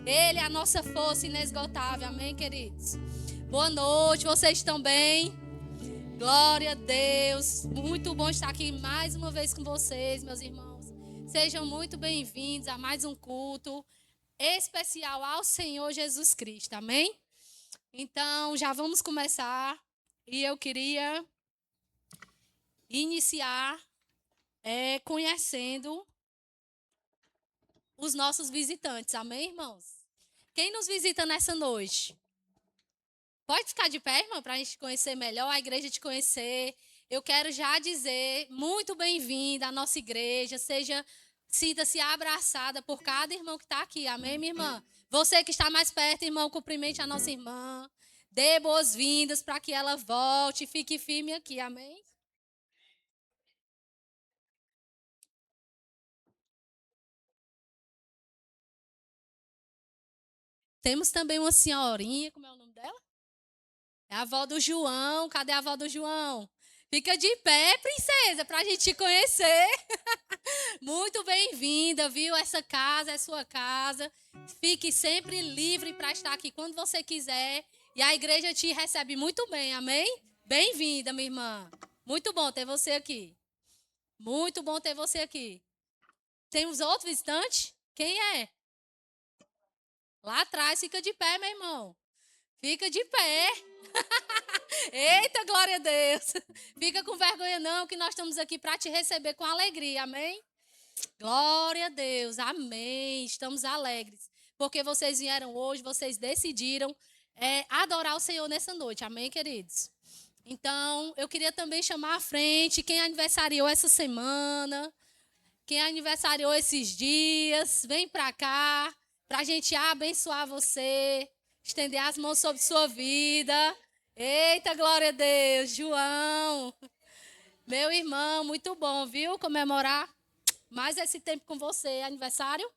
Ele é a nossa força inesgotável. Amém, queridos? Boa noite, vocês estão bem? Glória a Deus. Muito bom estar aqui mais uma vez com vocês, meus irmãos. Sejam muito bem-vindos a mais um culto especial ao Senhor Jesus Cristo. Amém? Então, já vamos começar. E eu queria iniciar conhecendo os nossos visitantes. Amém, irmãos? Quem nos visita nessa noite? Pode ficar de pé, irmão, para a gente conhecer melhor, a igreja te conhecer. Eu quero já dizer, muito bem-vinda à nossa igreja. Sinta-se abraçada por cada irmão que está aqui. Amém, minha irmã? Você que está mais perto, irmão, cumprimente a nossa irmã. Dê boas-vindas para que ela volte. Fique firme aqui. Amém? Temos também uma senhorinha, como é o nome dela? É a avó do João. Cadê a avó do João? Fica de pé, princesa, para a gente te conhecer. Muito bem-vinda, viu? Essa casa é sua casa. Fique sempre livre para estar aqui quando você quiser. E a igreja te recebe muito bem, amém? Bem-vinda, minha irmã. Muito bom ter você aqui. Muito bom ter você aqui. Temos outro visitante? Quem é? Lá atrás, fica de pé, meu irmão. Fica de pé. Eita, glória a Deus. Fica com vergonha não, que nós estamos aqui para te receber com alegria, amém? Glória a Deus, amém. Estamos alegres, porque vocês vieram hoje, vocês decidiram adorar o Senhor nessa noite, amém, queridos? Então, eu queria também chamar à frente quem aniversariou essa semana, quem aniversariou esses dias, vem para cá, para a gente abençoar você, estender as mãos sobre sua vida. Eita, glória a Deus, João, meu irmão, muito bom, viu? Comemorar mais esse tempo com você. É aniversário?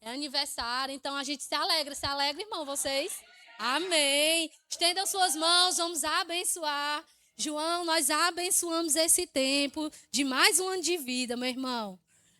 É aniversário, então a gente se alegra, irmão, vocês? Amém. Estendam suas mãos, vamos abençoar. João, nós abençoamos esse tempo de mais um ano de vida, meu irmão.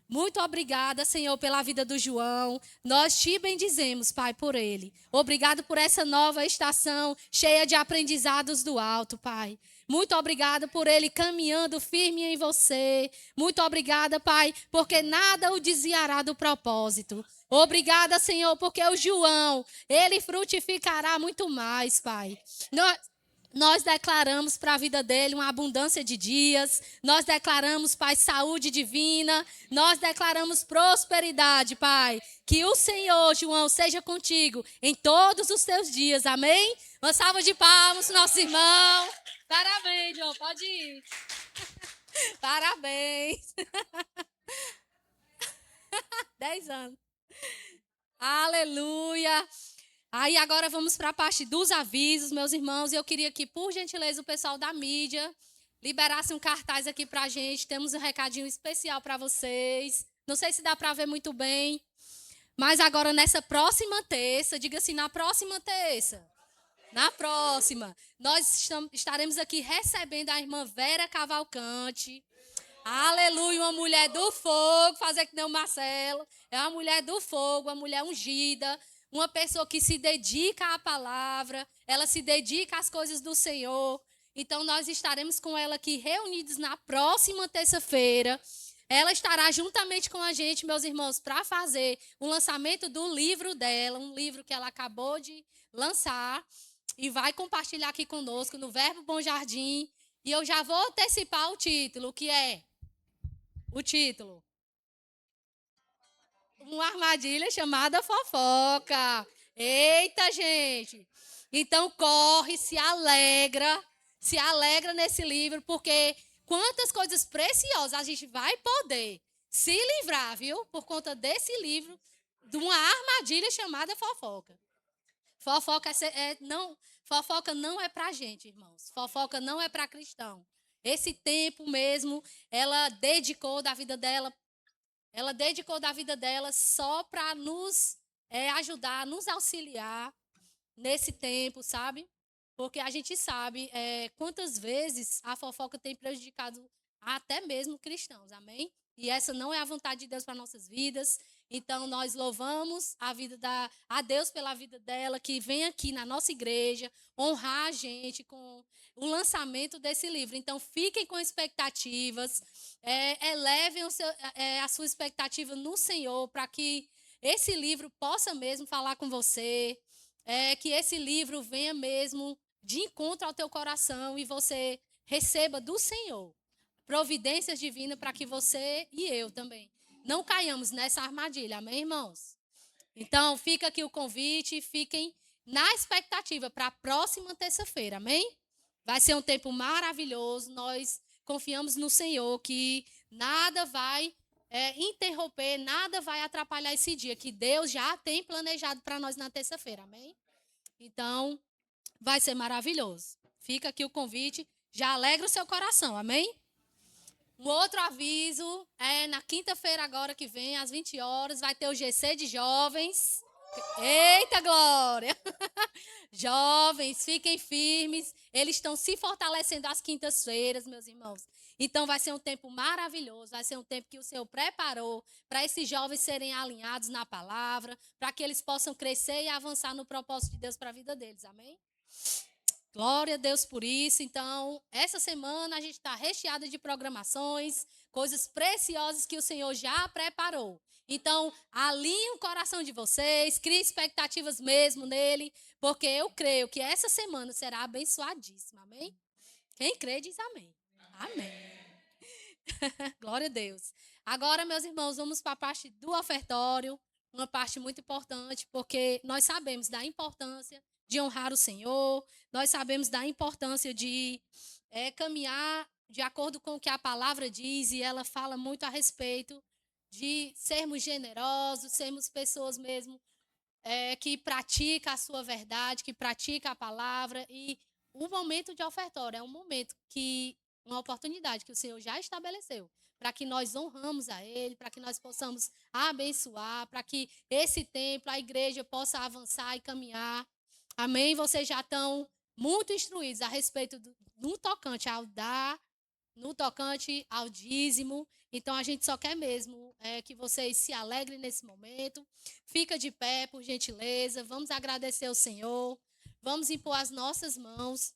Muito obrigada, Senhor, pela vida do João. Nós te bendizemos, Pai, por ele. Obrigado por essa nova estação cheia de aprendizados do alto, Pai. Muito obrigada por ele caminhando firme em você. Muito obrigada, Pai, porque nada o desviará do propósito. Obrigada, Senhor, porque o João, ele frutificará muito mais, Pai. Nós declaramos para a vida dele uma abundância de dias. Nós declaramos, Pai, saúde divina. Nós declaramos prosperidade, Pai. Que o Senhor, João, seja contigo em todos os teus dias. Amém? Uma salva de palmas, nosso irmão. Parabéns, João. Pode ir. Parabéns. 10 anos. Aleluia. Aí agora vamos para a parte dos avisos, meus irmãos. Eu queria que, por gentileza, o pessoal da mídia liberasse um cartaz aqui para a gente. Temos um recadinho especial para vocês. Não sei se dá para ver muito bem. Mas agora, nessa próxima terça, diga assim, na próxima terça. Na próxima, estaremos aqui recebendo a irmã Vera Cavalcante. Aleluia, uma mulher do fogo, fazer que nem o Marcelo. É uma mulher do fogo, uma mulher ungida, uma pessoa que se dedica à palavra, ela se dedica às coisas do Senhor. Então, nós estaremos com ela aqui reunidos na próxima terça-feira. Ela estará juntamente com a gente, meus irmãos, para fazer o lançamento do livro dela, um livro que ela acabou de lançar, e vai compartilhar aqui conosco no Verbo Bom Jardim. E eu já vou antecipar o título, que é o título. Uma armadilha chamada fofoca. Eita, gente. Então corre, se alegra nesse livro, porque quantas coisas preciosas a gente vai poder se livrar, viu? Por conta desse livro, de uma armadilha chamada fofoca. Fofoca não é pra gente, irmãos. Fofoca não é para cristão. Esse tempo mesmo, ela dedicou da vida dela só para nos ajudar, nos auxiliar nesse tempo, sabe? Porque a gente sabe quantas vezes a fofoca tem prejudicado até mesmo cristãos, amém? E essa não é a vontade de Deus para nossas vidas. Então, nós louvamos a Deus pela vida dela, que vem aqui na nossa igreja honrar a gente com o lançamento desse livro. Então, fiquem com expectativas, elevem a sua expectativa no Senhor, para que esse livro possa mesmo falar com você, que esse livro venha mesmo de encontro ao teu coração e você receba do Senhor providências divinas para que você e eu também não caiamos nessa armadilha. Amém, irmãos? Então, fica aqui o convite, fiquem na expectativa para a próxima terça-feira, amém? Vai ser um tempo maravilhoso, nós confiamos no Senhor que nada vai interromper, nada vai atrapalhar esse dia, que Deus já tem planejado para nós na terça-feira, amém? Então, vai ser maravilhoso. Fica aqui o convite, já alegra o seu coração, amém? Um outro aviso na quinta-feira agora que vem, às 20 horas, vai ter o GC de jovens. Eita, glória! Jovens, fiquem firmes. Eles estão se fortalecendo às quintas-feiras, meus irmãos. Então, vai ser um tempo maravilhoso. Vai ser um tempo que o Senhor preparou para esses jovens serem alinhados na palavra, para que eles possam crescer e avançar no propósito de Deus para a vida deles. Amém? Glória a Deus por isso. Então, essa semana a gente está recheada de programações, coisas preciosas que o Senhor já preparou. Então, alinhe o coração de vocês, crie expectativas mesmo nele, porque eu creio que essa semana será abençoadíssima. Amém? Quem crê diz amém. Amém. Glória a Deus. Agora, meus irmãos, vamos para a parte do ofertório, uma parte muito importante, porque nós sabemos da importância de honrar o Senhor, nós sabemos da importância de caminhar de acordo com o que a palavra diz, e ela fala muito a respeito de sermos generosos, sermos pessoas mesmo que praticam a sua verdade, que praticam a palavra, e o momento de ofertório é um momento uma oportunidade que o Senhor já estabeleceu, para que nós honramos a Ele, para que nós possamos abençoar, para que esse templo, a igreja, possa avançar e caminhar. Amém? Vocês já estão muito instruídos a respeito no tocante ao dar, no tocante ao dízimo. Então, a gente só quer mesmo que vocês se alegrem nesse momento. Fica de pé, por gentileza. Vamos agradecer ao Senhor. Vamos impor as nossas mãos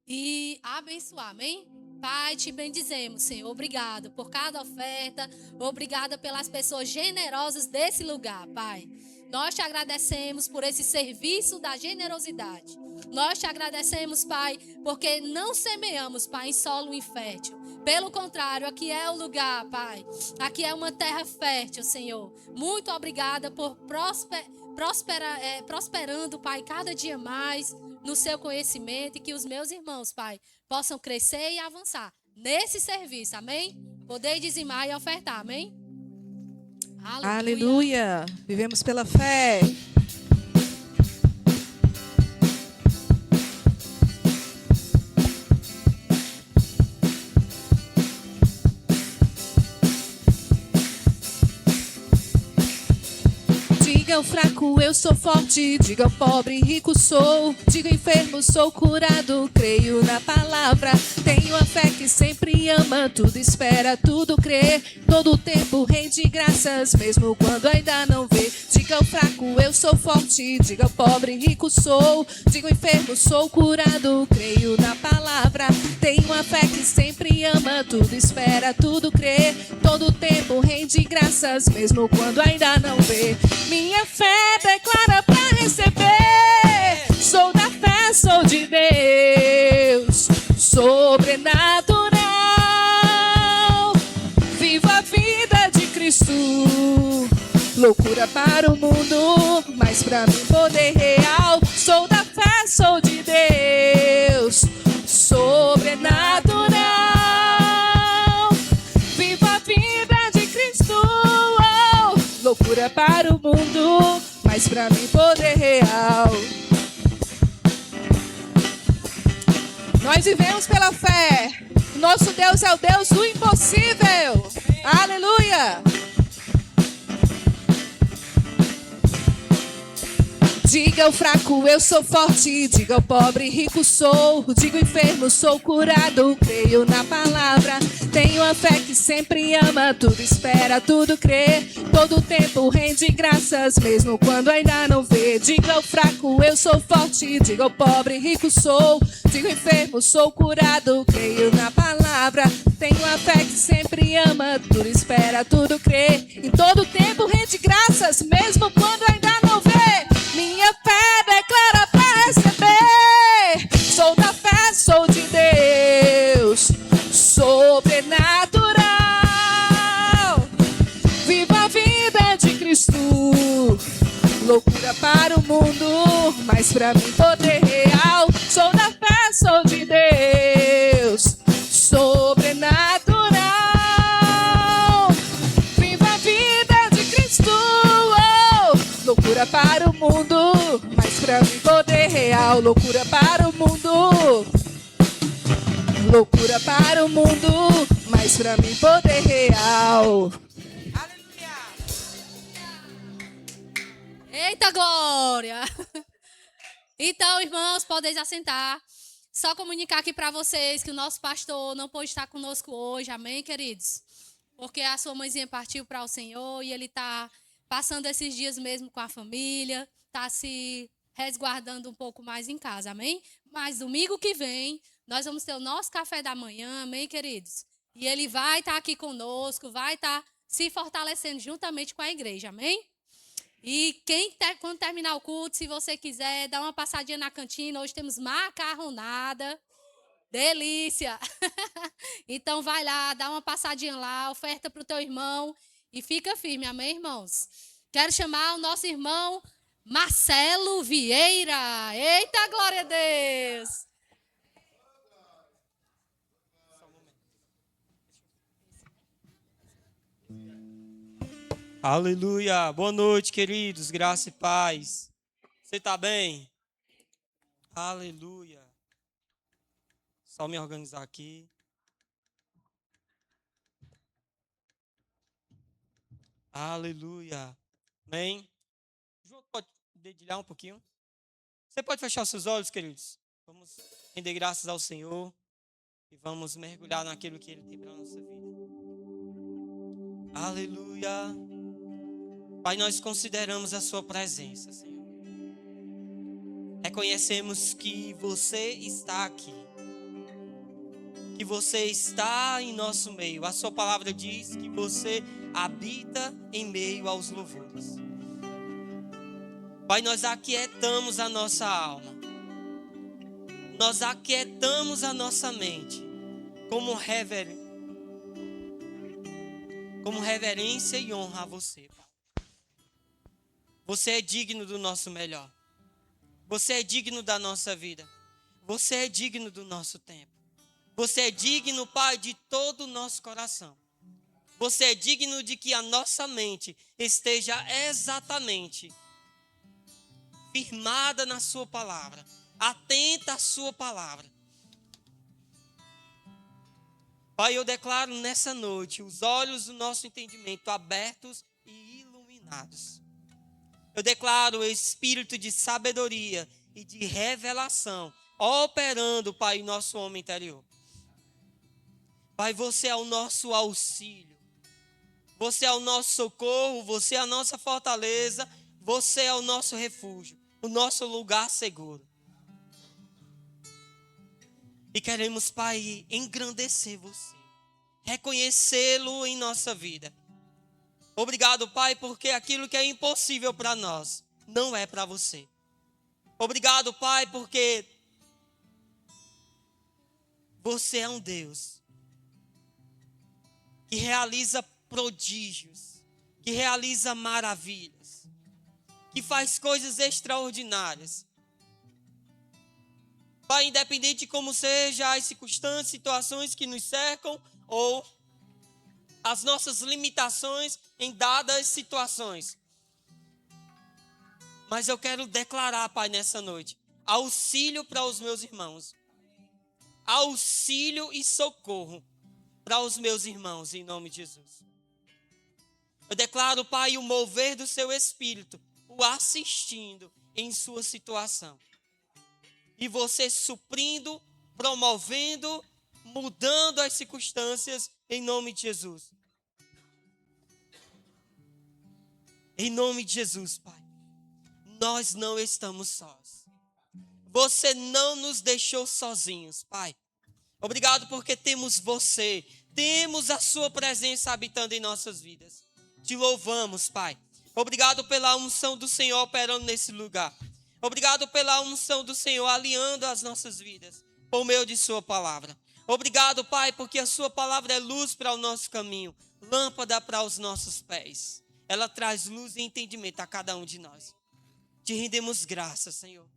e abençoar, amém? Pai, te bendizemos, Senhor. Obrigado por cada oferta. Obrigada pelas pessoas generosas desse lugar, Pai. Nós te agradecemos por esse serviço da generosidade. Nós te agradecemos, Pai, porque não semeamos, Pai, em solo infértil. Pelo contrário, aqui é o lugar, Pai. Aqui é uma terra fértil, Senhor. Muito obrigada por prosperando, Pai, cada dia mais no seu conhecimento, e que os meus irmãos, Pai, possam crescer e avançar nesse serviço, amém? Poder dizimar e ofertar, amém? Aleluia. Aleluia. Vivemos pela fé. Diga ao fraco, eu sou forte. Diga ao pobre, rico sou. Diga ao enfermo, sou curado. Creio na palavra. Tenho a fé que sempre ama. Tudo espera, tudo crê. Todo o tempo rende graças, mesmo quando ainda não vê. Diga ao fraco, eu sou forte. Diga ao pobre, rico sou. Diga ao enfermo, sou curado. Creio na palavra. Tenho a fé que sempre ama. Tudo espera, tudo crê. Todo o tempo rende graças, mesmo quando ainda não vê. Minha fé declara pra receber. Sou da fé, sou de Deus. Sobrenatural. Vivo a vida de Cristo. Loucura para o mundo, mas pra mim poder real. Sou da fé, sou de Deus. Sobrenatural. Vivo a vida de Cristo. Loucura para o mundo, mas pra mim poder real. Nós vivemos pela fé. Nosso Deus é o Deus do impossível. Aleluia. Diga ao fraco, eu sou forte. Diga ao pobre, rico sou. Diga ao enfermo, sou curado. Creio na palavra. Tenho a fé que sempre ama. Tudo espera, tudo crê. Todo tempo rende graças, mesmo quando ainda não vê. Diga ao fraco, eu sou forte. Diga ao pobre, rico sou. Diga ao enfermo, sou curado. Creio na palavra. Tenho a fé que sempre ama. Tudo espera, tudo crê. Em todo tempo rende graças, mesmo quando ainda não vê. Minha fé declara pra receber. Sou da fé, sou de Deus. Sobrenatural. Viva a vida de Cristo. Loucura para o mundo, mas pra mim poder real. Sou da fé, sou de Deus. Sobrenatural. Viva a vida de Cristo. Loucura para o mundo, mas pra mim poder real. Loucura para o mundo. Loucura para o mundo, mas pra mim poder real. Eita glória! Então, irmãos, podem assentar. Só comunicar aqui para vocês que o nosso pastor não pôde estar conosco hoje, amém, queridos? Porque a sua mãezinha partiu para o Senhor e ele está passando esses dias mesmo com a família, está se resguardando um pouco mais em casa, amém? Mas domingo que vem, nós vamos ter o nosso café da manhã, amém, queridos? E ele vai estar aqui conosco, vai estar se fortalecendo juntamente com a igreja, amém? E quando terminar o culto, se você quiser, dá uma passadinha na cantina. Hoje temos macarronada. Delícia! Então vai lá, dá uma passadinha lá, oferta para o teu irmão e fica firme, amém, irmãos? Quero chamar o nosso irmão Marcelo Vieira. Eita, glória a Deus! Aleluia. Boa noite, queridos. Graça e paz. Você está bem? Aleluia. Só me organizar aqui. Aleluia. Amém? João, pode dedilhar um pouquinho? Você pode fechar os seus olhos, queridos? Vamos render graças ao Senhor e vamos mergulhar naquilo que Ele tem para a nossa vida. Aleluia. Pai, nós consideramos a sua presença, Senhor. Reconhecemos que você está aqui. Que você está em nosso meio. A sua palavra diz que você habita em meio aos louvores. Pai, nós aquietamos a nossa alma. Nós aquietamos a nossa mente como reverência e honra a você, Pai. Você é digno do nosso melhor. Você é digno da nossa vida. Você é digno do nosso tempo. Você é digno, Pai, de todo o nosso coração. Você é digno de que a nossa mente esteja exatamente firmada na sua palavra, atenta à sua palavra. Pai, eu declaro nessa noite os olhos do nosso entendimento abertos e iluminados. Eu declaro o espírito de sabedoria e de revelação operando, Pai, em nosso homem interior. Pai, você é o nosso auxílio. Você é o nosso socorro, você é a nossa fortaleza, você é o nosso refúgio, o nosso lugar seguro. E queremos, Pai, engrandecer você, reconhecê-lo em nossa vida. Obrigado, Pai, porque aquilo que é impossível para nós não é para você. Obrigado, Pai, porque você é um Deus que realiza prodígios, que realiza maravilhas, que faz coisas extraordinárias. Pai, independente de como seja as circunstâncias, situações que nos cercam ou as nossas limitações em dadas situações. Mas eu quero declarar, Pai, nessa noite, auxílio para os meus irmãos. Auxílio e socorro para os meus irmãos, em nome de Jesus. Eu declaro, Pai, o mover do seu Espírito, o assistindo em sua situação. E você suprindo, promovendo, mudando as circunstâncias em nome de Jesus. Em nome de Jesus, Pai. Nós não estamos sós. Você não nos deixou sozinhos, Pai. Obrigado porque temos você. Temos a sua presença habitando em nossas vidas. Te louvamos, Pai. Obrigado pela unção do Senhor operando nesse lugar. Obrigado pela unção do Senhor alinhando as nossas vidas por meio de sua palavra. Obrigado, Pai, porque a sua palavra é luz para o nosso caminho, lâmpada para os nossos pés. Ela traz luz e entendimento a cada um de nós. Te rendemos graças, Senhor.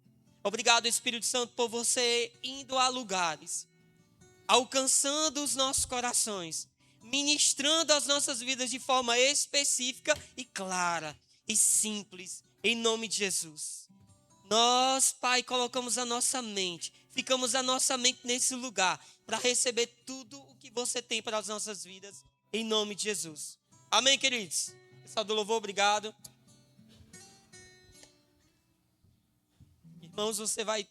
Obrigado, Espírito Santo, por você indo a lugares, alcançando os nossos corações, ministrando as nossas vidas de forma específica e clara e simples, em nome de Jesus. Nós, Pai, colocamos a nossa mente, ficamos a nossa mente nesse lugar para receber tudo o que você tem para as nossas vidas, em nome de Jesus. Amém, queridos? Pessoal do louvor, obrigado. Irmãos, você vai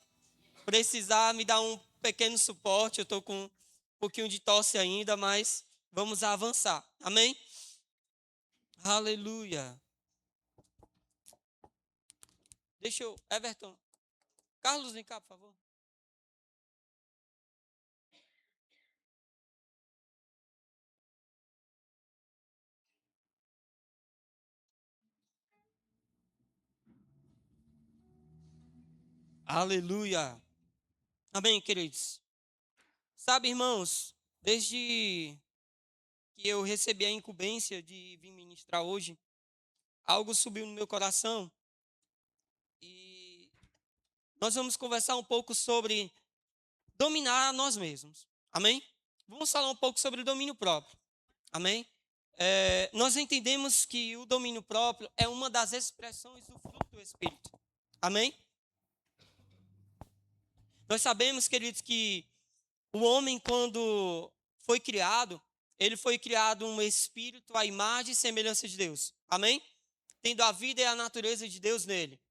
precisar me dar um pequeno suporte. Eu estou com um pouquinho de tosse ainda, mas vamos avançar. Amém? Aleluia. Deixa eu... Everton. Carlos, vem cá, por favor. Aleluia. Amém, queridos. Sabe, irmãos, desde que eu recebi a incumbência de vir ministrar hoje, algo subiu no meu coração e nós vamos conversar um pouco sobre dominar a nós mesmos. Amém? Vamos falar um pouco sobre o domínio próprio. Amém? Nós entendemos que o domínio próprio é uma das expressões do fruto do Espírito. Amém? Nós sabemos, queridos, que o homem, quando foi criado, ele foi criado um espírito à imagem e semelhança de Deus. Amém? Tendo a vida e a natureza de Deus nele.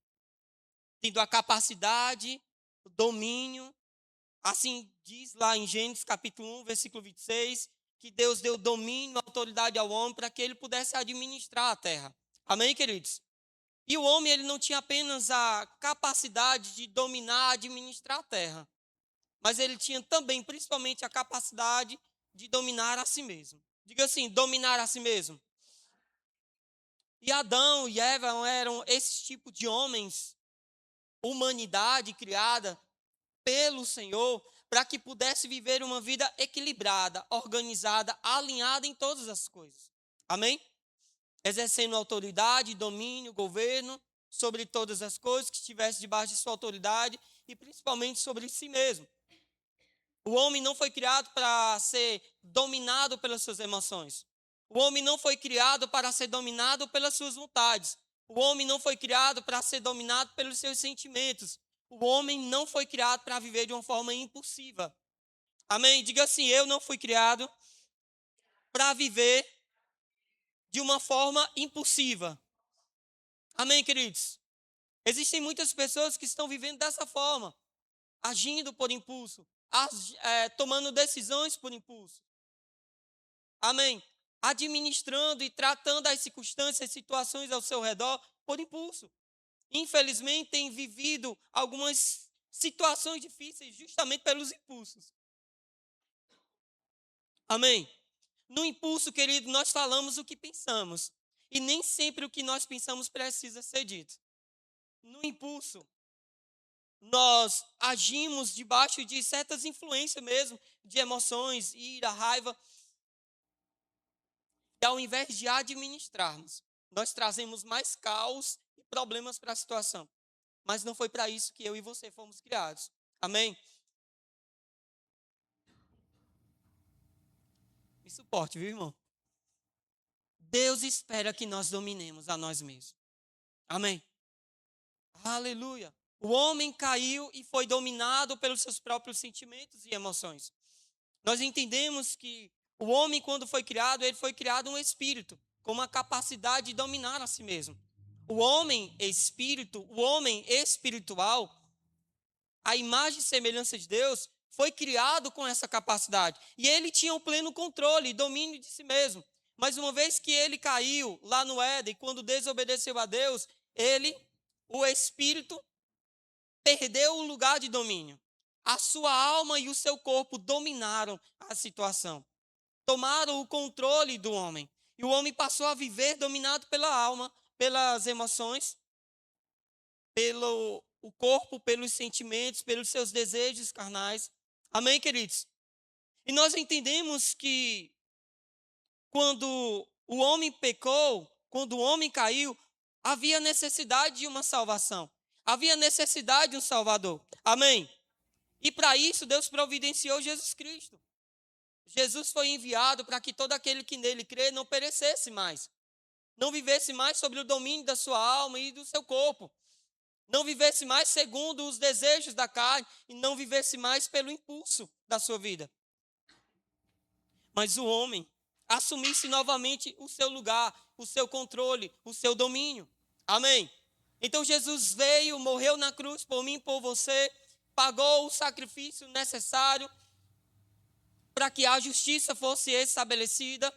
Tendo a capacidade, o domínio. Assim diz lá em Gênesis capítulo 1, versículo 26, que Deus deu domínio e autoridade ao homem para que ele pudesse administrar a terra. Amém, queridos? E o homem, ele não tinha apenas a capacidade de dominar, administrar a terra, mas ele tinha também, principalmente, a capacidade de dominar a si mesmo. Diga assim, dominar a si mesmo. E Adão e Eva eram esse tipo de homens, humanidade criada pelo Senhor, para que pudesse viver uma vida equilibrada, organizada, alinhada em todas as coisas. Amém? Exercendo autoridade, domínio, governo sobre todas as coisas que estivesse debaixo de sua autoridade e principalmente sobre si mesmo. O homem não foi criado para ser dominado pelas suas emoções. O homem não foi criado para ser dominado pelas suas vontades. O homem não foi criado para ser dominado pelos seus sentimentos. O homem não foi criado para viver de uma forma impulsiva. Amém? Diga assim, eu não fui criado para viver de uma forma impulsiva. Amém, queridos? Existem muitas pessoas que estão vivendo dessa forma, agindo por impulso, tomando decisões por impulso. Amém? Administrando e tratando as circunstâncias e situações ao seu redor por impulso. Infelizmente, tem vivido algumas situações difíceis justamente pelos impulsos. Amém? No impulso, querido, nós falamos o que pensamos. E nem sempre o que nós pensamos precisa ser dito. No impulso, nós agimos debaixo de certas influências mesmo, de emoções, ira, raiva. E ao invés de administrarmos, nós trazemos mais caos e problemas para a situação. Mas não foi para isso que eu e você fomos criados. Amém? Me suporte, viu, irmão? Deus espera que nós dominemos a nós mesmos. Amém? Aleluia. O homem caiu e foi dominado pelos seus próprios sentimentos e emoções. Nós entendemos que o homem, quando foi criado, ele foi criado um espírito, com uma capacidade de dominar a si mesmo. O homem espírito, o homem espiritual, a imagem e semelhança de Deus, foi criado com essa capacidade. E ele tinha o pleno controle e domínio de si mesmo. Mas uma vez que ele caiu lá no Éden, quando desobedeceu a Deus, ele, o espírito, perdeu o lugar de domínio. A sua alma e o seu corpo dominaram a situação. Tomaram o controle do homem. E o homem passou a viver dominado pela alma, pelas emoções, pelo o corpo, pelos sentimentos, pelos seus desejos carnais. Amém, queridos? E nós entendemos que quando o homem pecou, quando o homem caiu, havia necessidade de uma salvação. Havia necessidade de um Salvador. Amém? E para isso Deus providenciou Jesus Cristo. Jesus foi enviado para que todo aquele que nele crê não perecesse mais. Não vivesse mais sobre o domínio da sua alma e do seu corpo. Não vivesse mais segundo os desejos da carne e não vivesse mais pelo impulso da sua vida. Mas o homem assumisse novamente o seu lugar, o seu controle, o seu domínio. Amém? Então Jesus veio, morreu na cruz por mim, por você, pagou o sacrifício necessário para que a justiça fosse estabelecida,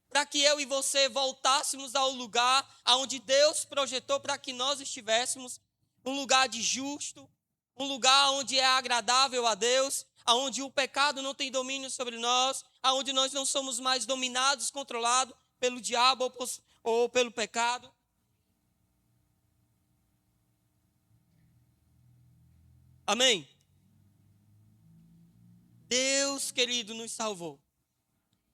para que eu e você voltássemos ao lugar onde Deus projetou para que nós estivéssemos, um lugar de justo, um lugar onde é agradável a Deus, onde o pecado não tem domínio sobre nós, onde nós não somos mais dominados, controlados pelo diabo ou pelo pecado. Amém? Deus, querido, nos salvou.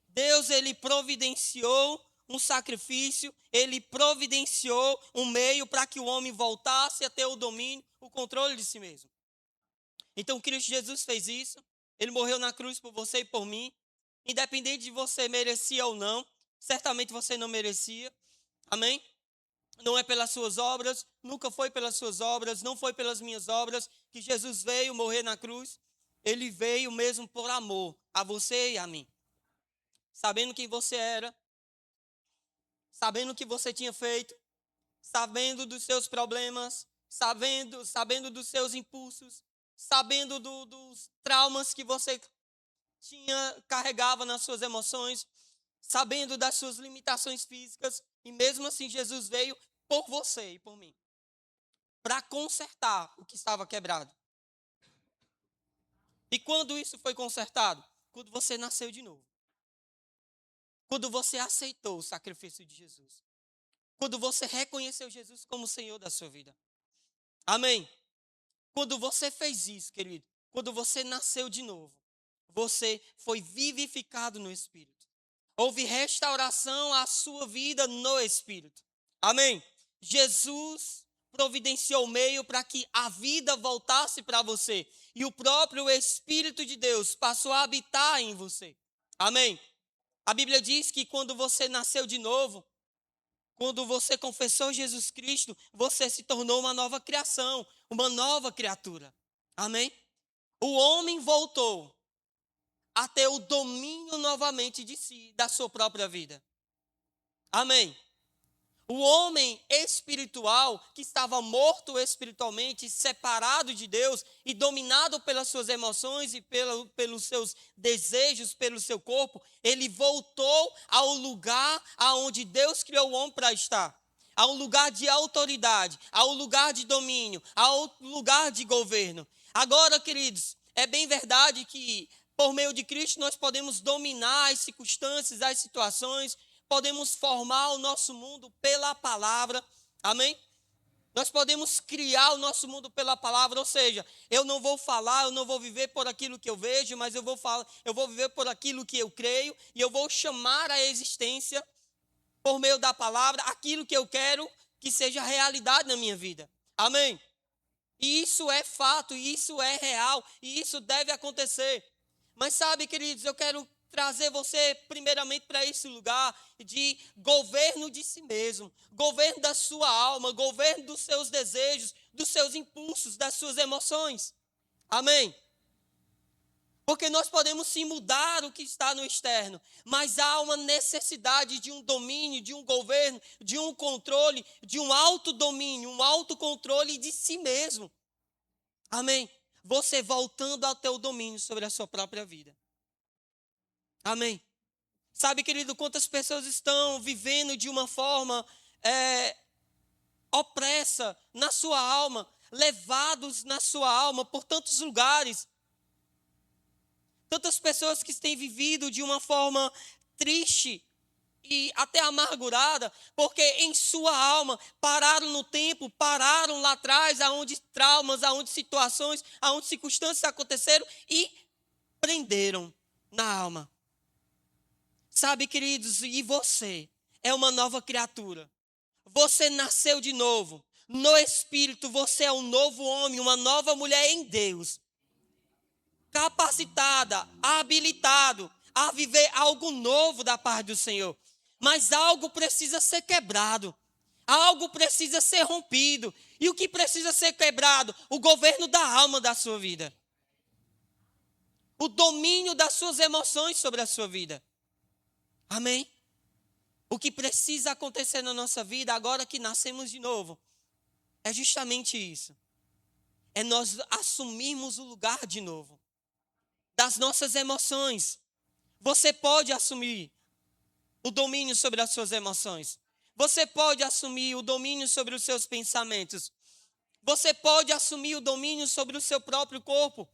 Deus, ele providenciou um sacrifício, ele providenciou um meio para que o homem voltasse a ter o domínio, o controle de si mesmo. Então, Cristo Jesus fez isso. Ele morreu na cruz por você e por mim. Independente de você merecia ou não, certamente você não merecia. Amém? Não é pelas suas obras, nunca foi pelas suas obras, não foi pelas minhas obras que Jesus veio morrer na cruz. Ele veio mesmo por amor a você e a mim. Sabendo quem você era, sabendo o que você tinha feito, sabendo dos seus problemas, sabendo dos seus impulsos, sabendo dos traumas que você carregava nas suas emoções, sabendo das suas limitações físicas, e mesmo assim Jesus veio por você e por mim, para consertar o que estava quebrado. E quando isso foi consertado? Quando você nasceu de novo. Quando você aceitou o sacrifício de Jesus. Quando você reconheceu Jesus como Senhor da sua vida. Amém? Quando você fez isso, querido, quando você nasceu de novo, você foi vivificado no Espírito. Houve restauração à sua vida no Espírito. Amém? Jesus providenciou o meio para que a vida voltasse para você. E o próprio Espírito de Deus passou a habitar em você. Amém? A Bíblia diz que quando você nasceu de novo, quando você confessou Jesus Cristo, você se tornou uma nova criação, uma nova criatura. Amém? O homem voltou a ter o domínio novamente de si, da sua própria vida. Amém? O homem espiritual, que estava morto espiritualmente, separado de Deus e dominado pelas suas emoções e pelos seus desejos, pelo seu corpo, ele voltou ao lugar aonde Deus criou o homem para estar. Ao lugar de autoridade, ao lugar de domínio, ao lugar de governo. Agora, queridos, é bem verdade que por meio de Cristo nós podemos dominar as circunstâncias, as situações, podemos formar o nosso mundo pela palavra, amém? Nós podemos criar o nosso mundo pela palavra, ou seja, eu não vou falar, eu não vou viver por aquilo que eu vejo, mas eu vou viver por aquilo que eu creio, e eu vou chamar à existência, por meio da palavra, aquilo que eu quero que seja realidade na minha vida, amém? E isso é fato, e isso é real, e isso deve acontecer. Mas sabe, queridos, eu quero trazer você primeiramente para esse lugar de governo de si mesmo, governo da sua alma, governo dos seus desejos, dos seus impulsos, das suas emoções. Amém? Porque nós podemos sim mudar o que está no externo, mas há uma necessidade de um domínio, de um governo, de um controle, de um autodomínio, um autocontrole de si mesmo. Amém? Você voltando ao teu domínio sobre a sua própria vida. Amém? Sabe, querido, quantas pessoas estão vivendo de uma forma opressa na sua alma, levados na sua alma por tantos lugares. Tantas pessoas que têm vivido de uma forma triste e até amargurada, porque em sua alma pararam no tempo, pararam lá atrás, aonde traumas, aonde situações, aonde circunstâncias aconteceram e prenderam na alma. Sabe, queridos, e você é uma nova criatura. Você nasceu de novo. No Espírito, você é um novo homem, uma nova mulher em Deus. Capacitada, habilitado a viver algo novo da parte do Senhor. Mas algo precisa ser quebrado. Algo precisa ser rompido. E o que precisa ser quebrado? O governo da alma da sua vida. O domínio das suas emoções sobre a sua vida. Amém? O que precisa acontecer na nossa vida agora que nascemos de novo é justamente isso. É nós assumirmos o lugar de novo das nossas emoções. Você pode assumir o domínio sobre as suas emoções. Você pode assumir o domínio sobre os seus pensamentos. Você pode assumir o domínio sobre o seu próprio corpo.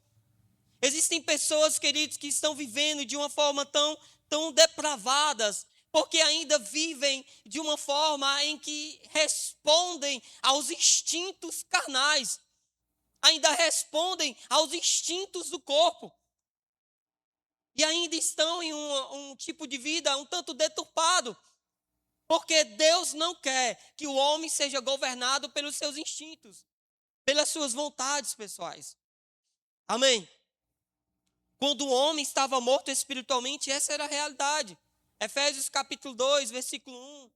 Existem pessoas, queridos, que estão vivendo de uma forma tão depravadas, porque ainda vivem de uma forma em que respondem aos instintos carnais. Ainda respondem aos instintos do corpo. E ainda estão em um tipo de vida um tanto deturpado. Porque Deus não quer que o homem seja governado pelos seus instintos, pelas suas vontades pessoais. Amém? Quando o homem estava morto espiritualmente, essa era a realidade. Efésios capítulo 2, versículo 1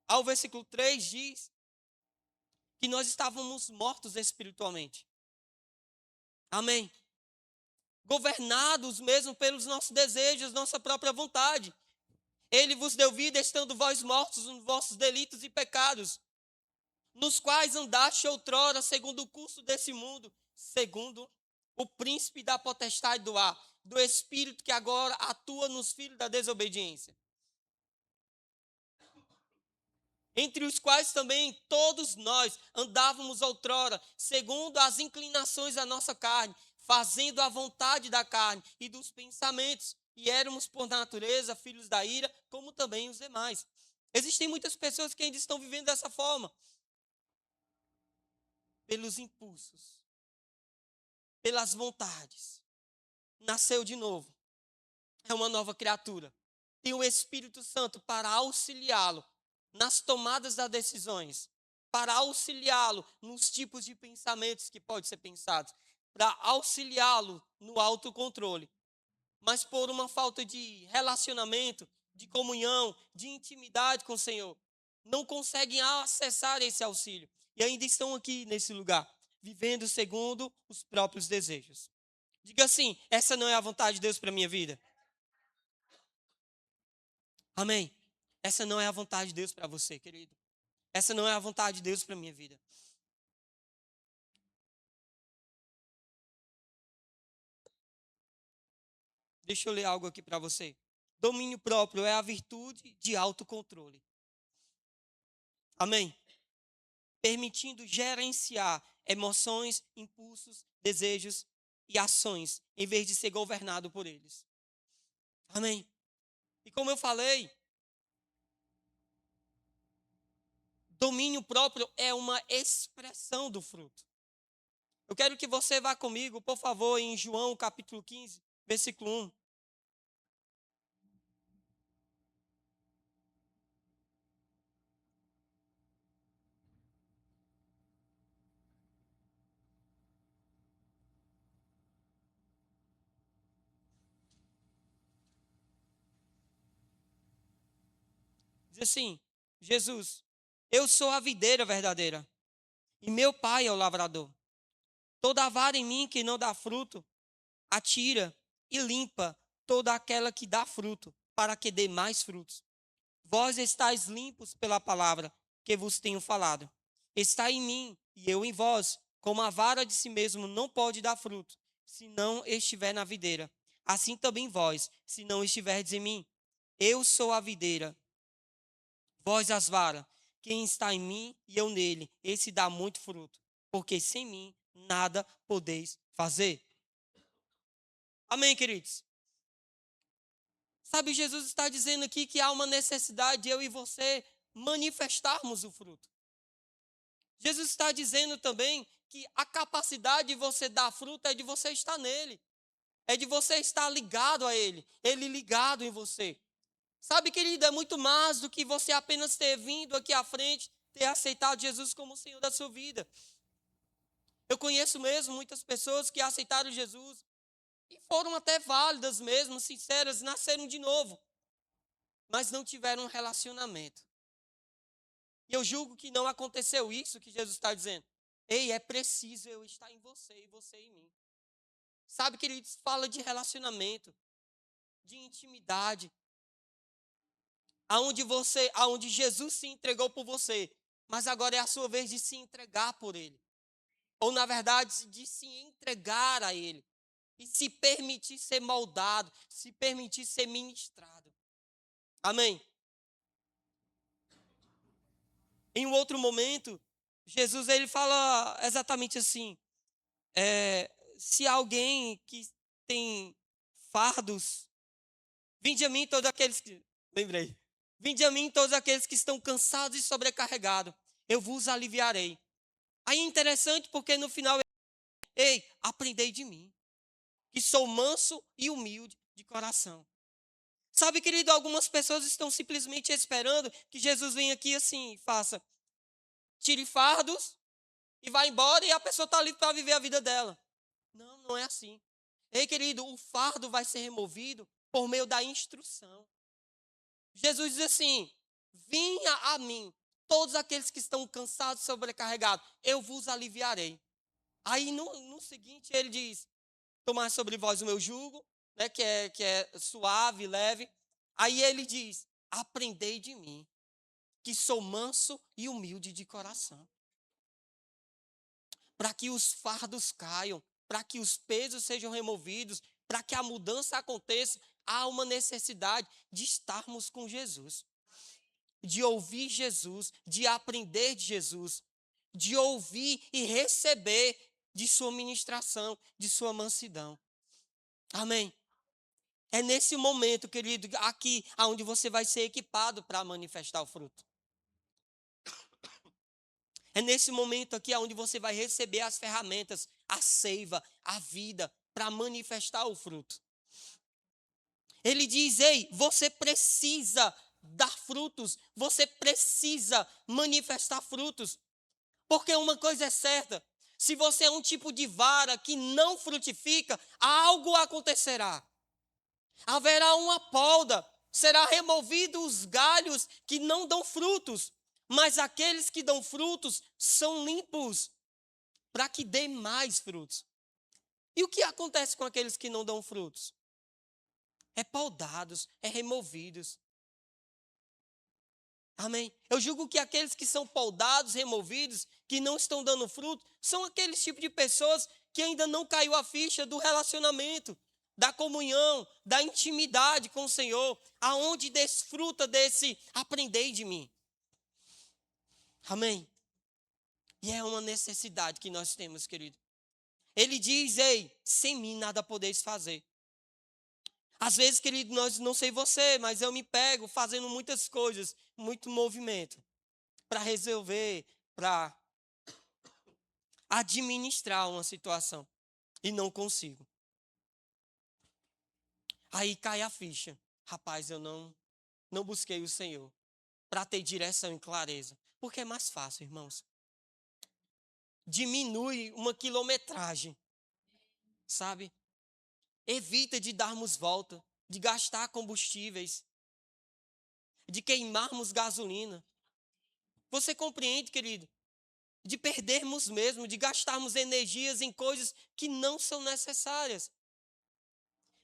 ao versículo 3 diz que nós estávamos mortos espiritualmente. Amém? Governados mesmo pelos nossos desejos, nossa própria vontade. Ele vos deu vida, estando vós mortos nos vossos delitos e pecados, nos quais andaste outrora, segundo o curso desse mundo, segundo o príncipe da potestade do ar, do espírito que agora atua nos filhos da desobediência. Entre os quais também todos nós andávamos outrora, segundo as inclinações da nossa carne, fazendo a vontade da carne e dos pensamentos, e éramos por natureza filhos da ira, como também os demais. Existem muitas pessoas que ainda estão vivendo dessa forma, pelos impulsos, pelas vontades. Nasceu de novo, é uma nova criatura. Tem o Espírito Santo para auxiliá-lo nas tomadas das decisões, para auxiliá-lo nos tipos de pensamentos que podem ser pensados, para auxiliá-lo no autocontrole. Mas por uma falta de relacionamento, de comunhão, de intimidade com o Senhor, não conseguem acessar esse auxílio. E ainda estão aqui nesse lugar, vivendo segundo os próprios desejos. Diga assim, essa não é a vontade de Deus para a minha vida. Amém? Essa não é a vontade de Deus para você, querido. Essa não é a vontade de Deus para a minha vida. Deixa eu ler algo aqui para você. Domínio próprio é a virtude de autocontrole. Amém? Permitindo gerenciar emoções, impulsos, desejos e ações, em vez de ser governado por eles. Amém? E como eu falei, domínio próprio é uma expressão do fruto. Eu quero que você vá comigo, por favor, em João capítulo 15, versículo 1. Diz assim, Jesus, eu sou a videira verdadeira e meu pai é o lavrador. Toda vara em mim que não dá fruto, atira, e limpa toda aquela que dá fruto, para que dê mais frutos. Vós estáis limpos pela palavra que vos tenho falado. Está em mim e eu em vós, como a vara de si mesmo não pode dar fruto, se não estiver na videira. Assim também vós, se não estiverdes em mim. Eu sou a videira, vós as varas. Quem está em mim e eu nele, esse dá muito fruto, porque sem mim nada podeis fazer. Amém, queridos? Sabe, Jesus está dizendo aqui que há uma necessidade de eu e você manifestarmos o fruto. Jesus está dizendo também que a capacidade de você dar fruto é de você estar nele. É de você estar ligado a ele ligado em você. Sabe, querido, é muito mais do que você apenas ter vindo aqui à frente, ter aceitado Jesus como o Senhor da sua vida. Eu conheço mesmo muitas pessoas que aceitaram Jesus e foram até válidas mesmo, sinceras, nasceram de novo, mas não tiveram um relacionamento. E eu julgo que não aconteceu isso que Jesus está dizendo. Ei, é preciso eu estar em você e você em mim. Sabe, queridos, fala de relacionamento, de intimidade, aonde Jesus se entregou por você, mas agora é a sua vez de se entregar por ele. Ou, na verdade, de se entregar a ele. E se permitir ser moldado, se permitir ser ministrado. Amém? Em um outro momento, Jesus ele fala exatamente assim, se alguém que tem fardos, vinde a mim todos aqueles que... Lembrei. Vinde a mim todos aqueles que estão cansados e sobrecarregados, eu vos aliviarei. Aí é interessante porque no final, ei, aprendei de mim, que sou manso e humilde de coração. Sabe, querido, algumas pessoas estão simplesmente esperando que Jesus venha aqui assim, faça, tire fardos e vá embora e a pessoa está livre para viver a vida dela. Não, não é assim. Ei, querido, o fardo vai ser removido por meio da instrução. Jesus diz assim, vinha a mim, todos aqueles que estão cansados e sobrecarregados, eu vos aliviarei. Aí no seguinte ele diz, tomai sobre vós o meu jugo, né, que é suave, leve. Aí ele diz, aprendei de mim, que sou manso e humilde de coração. Para que os fardos caiam, para que os pesos sejam removidos, para que a mudança aconteça, há uma necessidade de estarmos com Jesus, de ouvir Jesus, de aprender de Jesus, de ouvir e receber de sua ministração, de sua mansidão. Amém? É nesse momento, querido, aqui, onde você vai ser equipado para manifestar o fruto. É nesse momento aqui onde você vai receber as ferramentas, a seiva, a vida, para manifestar o fruto. Ele diz, ei, você precisa dar frutos, você precisa manifestar frutos. Porque uma coisa é certa, se você é um tipo de vara que não frutifica, algo acontecerá. Haverá uma poda, será removido os galhos que não dão frutos, mas aqueles que dão frutos são limpos, para que dê mais frutos. E o que acontece com aqueles que não dão frutos? É podados, é removidos. Amém? Eu julgo que aqueles que são podados, removidos, que não estão dando fruto, são aqueles tipos de pessoas que ainda não caiu a ficha do relacionamento, da comunhão, da intimidade com o Senhor, aonde desfruta desse aprendei de mim. Amém? E é uma necessidade que nós temos, querido. Ele diz, ei, sem mim nada podeis fazer. Às vezes, querido, nós não sei você, mas eu me pego fazendo muitas coisas, muito movimento, para resolver, para administrar uma situação. E não consigo. Aí cai a ficha. Rapaz, eu não busquei o Senhor para ter direção e clareza. Porque é mais fácil, irmãos. Diminui uma quilometragem, sabe? Evita de darmos volta, de gastar combustíveis, de queimarmos gasolina. Você compreende, querido? De perdermos mesmo, de gastarmos energias em coisas que não são necessárias.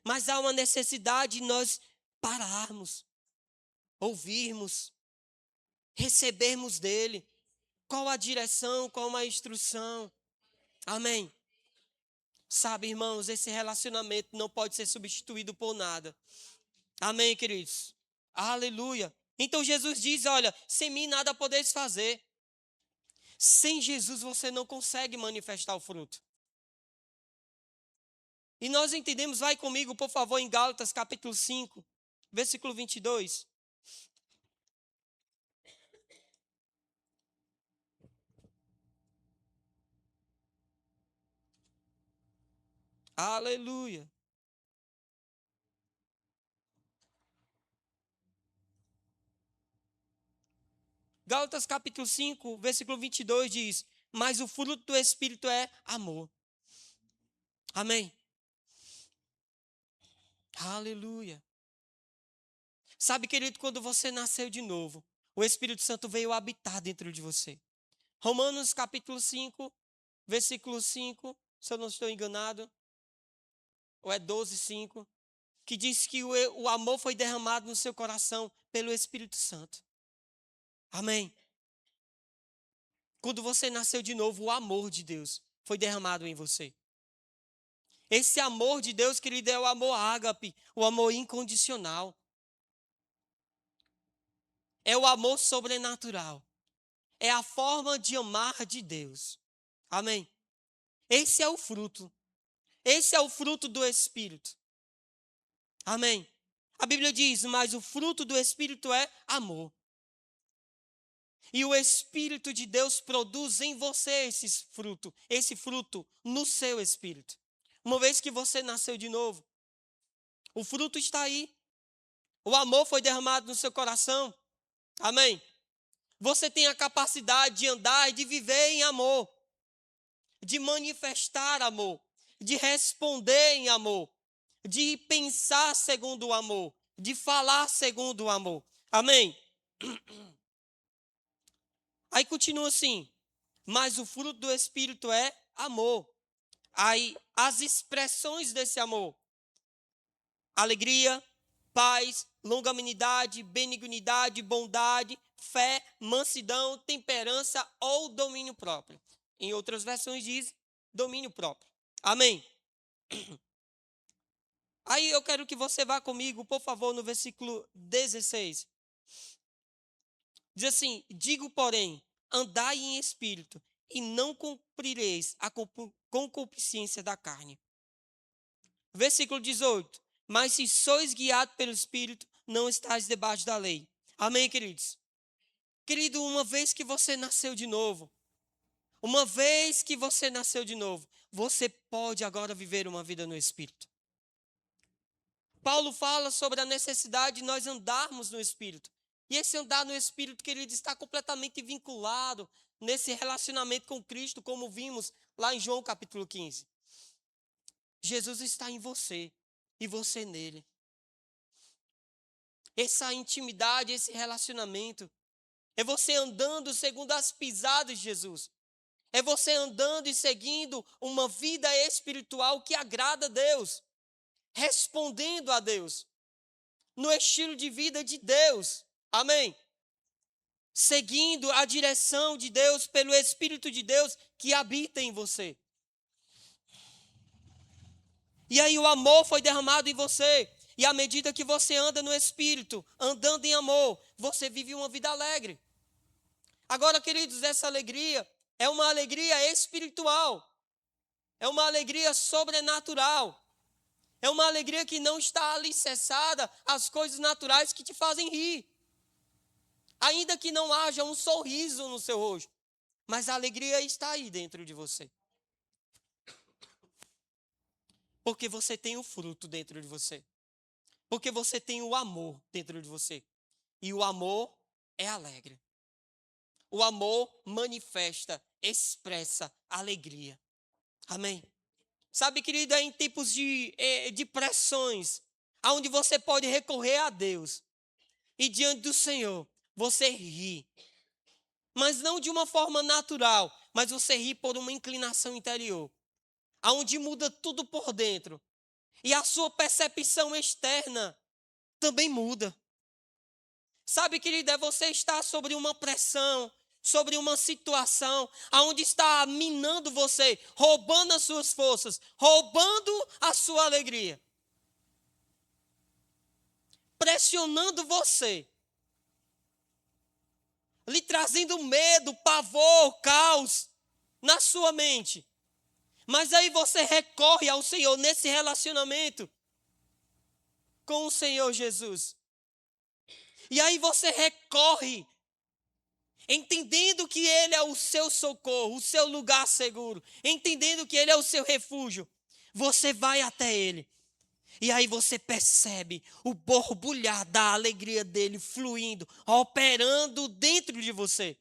Mas há uma necessidade de nós pararmos, ouvirmos, recebermos dele. Qual a direção, qual a instrução. Amém. Sabe, irmãos, esse relacionamento não pode ser substituído por nada. Amém, queridos? Aleluia. Então Jesus diz, olha, sem mim nada podeis fazer. Sem Jesus você não consegue manifestar o fruto. E nós entendemos, vai comigo, por favor, em Gálatas capítulo 5, versículo 22. Aleluia. Gálatas capítulo 5, versículo 22 diz, mas o fruto do Espírito é amor. Amém. Aleluia. Sabe, querido, quando você nasceu de novo, o Espírito Santo veio habitar dentro de você. Romanos capítulo 5, versículo 5, se eu não estou enganado, ou é 12, 5, que diz que o amor foi derramado no seu coração pelo Espírito Santo. Amém. Quando você nasceu de novo, o amor de Deus foi derramado em você. Esse amor de Deus, querido, é o amor ágape, o amor incondicional. É o amor sobrenatural. É a forma de amar de Deus. Amém. Esse é o fruto. Esse é o fruto do Espírito. Amém. A Bíblia diz, mas o fruto do Espírito é amor. E o Espírito de Deus produz em você esse fruto no seu espírito. Uma vez que você nasceu de novo, o fruto está aí. O amor foi derramado no seu coração. Amém. Você tem a capacidade de andar e de viver em amor, de manifestar amor, de responder em amor, de pensar segundo o amor, de falar segundo o amor. Amém? Aí continua assim, mas o fruto do Espírito é amor. Aí as expressões desse amor, alegria, paz, longanimidade, benignidade, bondade, fé, mansidão, temperança ou domínio próprio. Em outras versões diz domínio próprio. Amém? Aí eu quero que você vá comigo, por favor, no versículo 16. Diz assim, digo, porém, andai em espírito e não cumprireis a concupiscência da carne. Versículo 18. Mas se sois guiados pelo Espírito, não estáis debaixo da lei. Amém, queridos? Querido, uma vez que você nasceu de novo, você pode agora viver uma vida no Espírito. Paulo fala sobre a necessidade de nós andarmos no Espírito. E esse andar no Espírito, querido, está completamente vinculado nesse relacionamento com Cristo, como vimos lá em João capítulo 15. Jesus está em você e você nele. Essa intimidade, esse relacionamento, é você andando segundo as pisadas de Jesus. É você andando e seguindo uma vida espiritual que agrada a Deus. Respondendo a Deus. No estilo de vida de Deus. Amém? Seguindo a direção de Deus pelo Espírito de Deus que habita em você. E aí o amor foi derramado em você. E à medida que você anda no Espírito, andando em amor, você vive uma vida alegre. Agora, queridos, essa alegria é uma alegria espiritual. É uma alegria sobrenatural. É uma alegria que não está alicerçada às coisas naturais que te fazem rir. Ainda que não haja um sorriso no seu rosto. Mas a alegria está aí dentro de você. Porque você tem o fruto dentro de você. Porque você tem o amor dentro de você. E o amor é alegre. O amor manifesta, expressa alegria. Amém? Sabe, querido, é em tempos de pressões, onde você pode recorrer a Deus. E diante do Senhor, você ri. Mas não de uma forma natural, mas você ri por uma inclinação interior. Onde muda tudo por dentro. E a sua percepção externa também muda. Sabe, querido, é você estar sobre uma pressão, sobre uma situação onde está minando você, roubando as suas forças, roubando a sua alegria, pressionando você, lhe trazendo medo, pavor, caos na sua mente. Mas aí você recorre ao Senhor nesse relacionamento com o Senhor Jesus. E aí você recorre, entendendo que Ele é o seu socorro, o seu lugar seguro, entendendo que Ele é o seu refúgio. Você vai até Ele. E aí você percebe o borbulhar da alegria dele fluindo, operando dentro de você.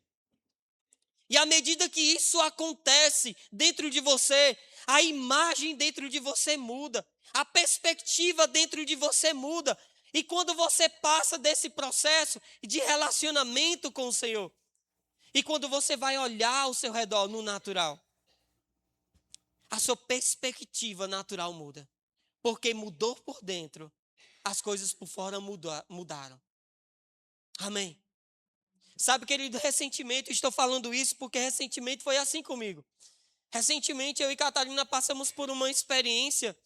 E à medida que isso acontece dentro de você, a imagem dentro de você muda, a perspectiva dentro de você muda. E quando você passa desse processo de relacionamento com o Senhor, e quando você vai olhar ao seu redor no natural, a sua perspectiva natural muda. Porque mudou por dentro, as coisas por fora mudaram. Amém. Sabe, querido, recentemente, estou falando isso porque recentemente foi assim comigo. Recentemente, eu e Catarina passamos por uma experiência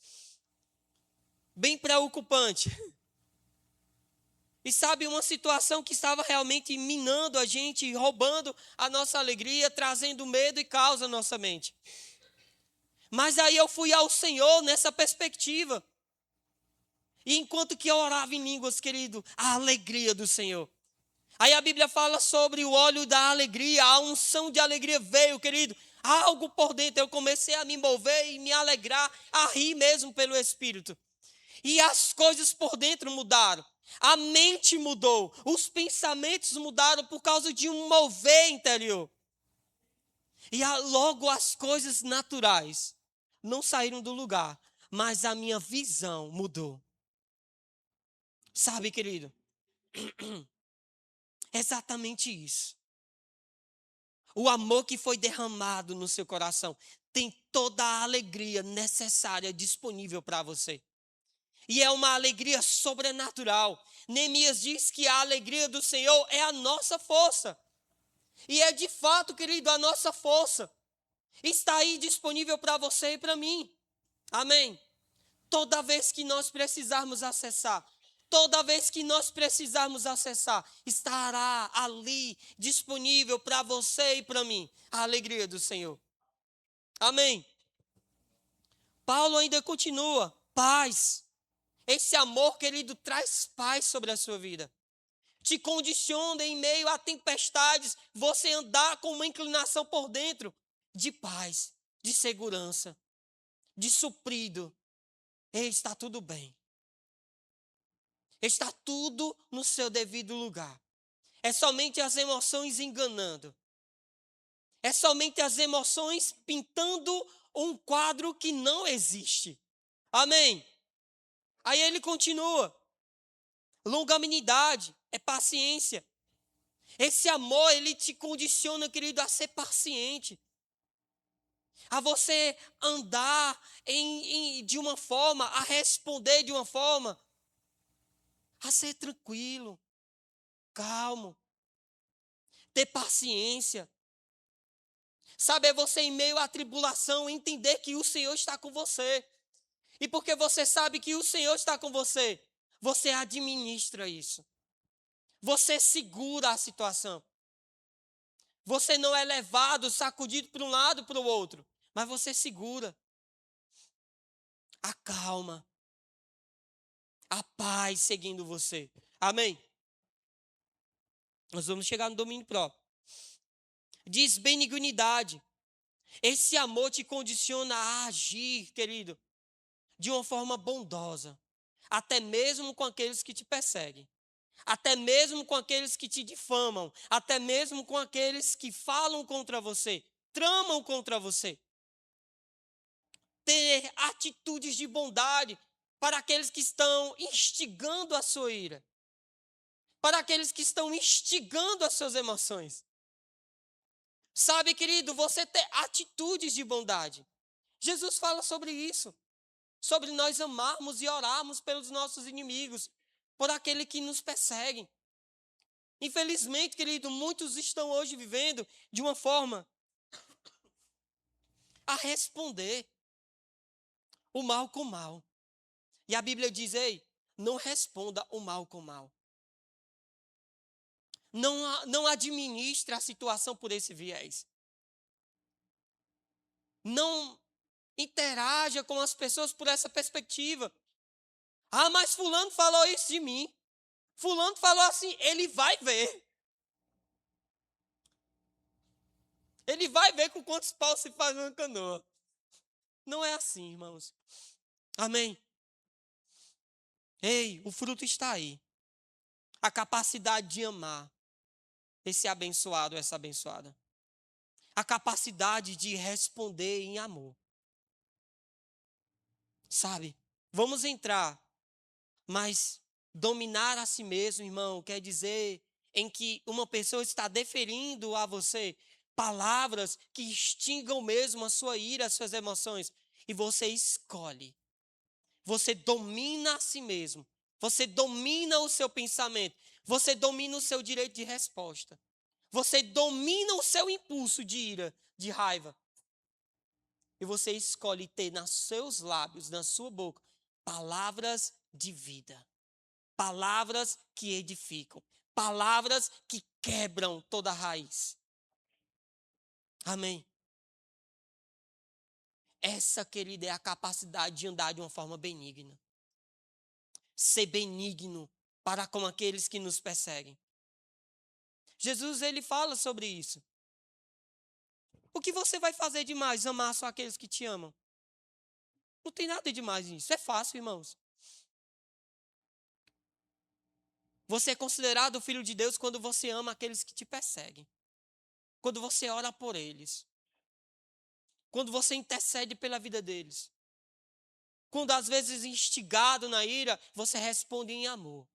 bem preocupante. E sabe, uma situação que estava realmente minando a gente, roubando a nossa alegria, trazendo medo e caos à nossa mente. Mas aí eu fui ao Senhor nessa perspectiva. E enquanto que eu orava em línguas, querido, a alegria do Senhor. Aí a Bíblia fala sobre o óleo da alegria, a unção de alegria veio, querido. Algo por dentro, eu comecei a me mover e me alegrar, a rir mesmo pelo Espírito. E as coisas por dentro mudaram. A mente mudou, os pensamentos mudaram por causa de um mover interior. E logo as coisas naturais não saíram do lugar, mas a minha visão mudou. Sabe, querido? Exatamente isso. O amor que foi derramado no seu coração tem toda a alegria necessária disponível para você. E é uma alegria sobrenatural. Neemias diz que a alegria do Senhor é a nossa força. E é de fato, querido, a nossa força. Está aí disponível para você e para mim. Amém? Toda vez que nós precisarmos acessar, estará ali disponível para você e para mim a alegria do Senhor. Amém? Paulo ainda continua, paz. Esse amor, querido, traz paz sobre a sua vida. Te condiciona em meio a tempestades, você andar com uma inclinação por dentro de paz, de segurança, de suprido. Ei, está tudo bem. Está tudo no seu devido lugar. É somente as emoções enganando. É somente as emoções pintando um quadro que não existe. Amém? Aí ele continua. Longanimidade é paciência. Esse amor, ele te condiciona, querido, a ser paciente. A você andar de uma forma, a responder de uma forma, a ser tranquilo, calmo, ter paciência. Sabe, é você em meio à tribulação entender que o Senhor está com você. E porque você sabe que o Senhor está com você, você administra isso. Você segura a situação. Você não é levado, sacudido para um lado, para o outro, mas você segura. A calma, a paz seguindo você. Amém? Nós vamos chegar no domínio próprio. Diz benignidade. Esse amor te condiciona a agir, querido, de uma forma bondosa. Até mesmo com aqueles que te perseguem. Até mesmo com aqueles que te difamam. Até mesmo com aqueles que falam contra você. Tramam contra você. Ter atitudes de bondade para aqueles que estão instigando a sua ira. Para aqueles que estão instigando as suas emoções. Sabe, querido, você ter atitudes de bondade. Jesus fala sobre isso. sobre nós amarmos e orarmos pelos nossos inimigos, por aquele que nos persegue. Infelizmente, querido, muitos estão hoje vivendo de uma forma a responder o mal com mal. E a Bíblia diz, ei, não responda o mal com mal. Não administre a situação por esse viés. Não interaja com as pessoas por essa perspectiva. Ah, mas fulano falou isso de mim. Fulano falou assim, ele vai ver. Ele vai ver com quantos paus se faz uma canoa. Não é assim, irmãos. Amém? Ei, o fruto está aí. A capacidade de amar esse abençoado, essa abençoada. A capacidade de responder em amor. Sabe? Vamos entrar, mas dominar a si mesmo, irmão, quer dizer em que uma pessoa está deferindo a você palavras que extingam mesmo a sua ira, as suas emoções. E você escolhe. Você domina a si mesmo. Você domina o seu pensamento. Você domina o seu direito de resposta. Você domina o seu impulso de ira, de raiva. E você escolhe ter nos seus lábios, na sua boca, palavras de vida. Palavras que edificam. Palavras que quebram toda a raiz. Amém? Essa, querida, é a capacidade de andar de uma forma benigna. Ser benigno para com aqueles que nos perseguem. Jesus, ele fala sobre isso. O que você vai fazer demais? Amar só aqueles que te amam. Não tem nada de mais nisso. É fácil, irmãos. Você é considerado filho de Deus quando você ama aqueles que te perseguem. Quando você ora por eles. Quando você intercede pela vida deles. Quando às vezes instigado na ira, você responde em amor.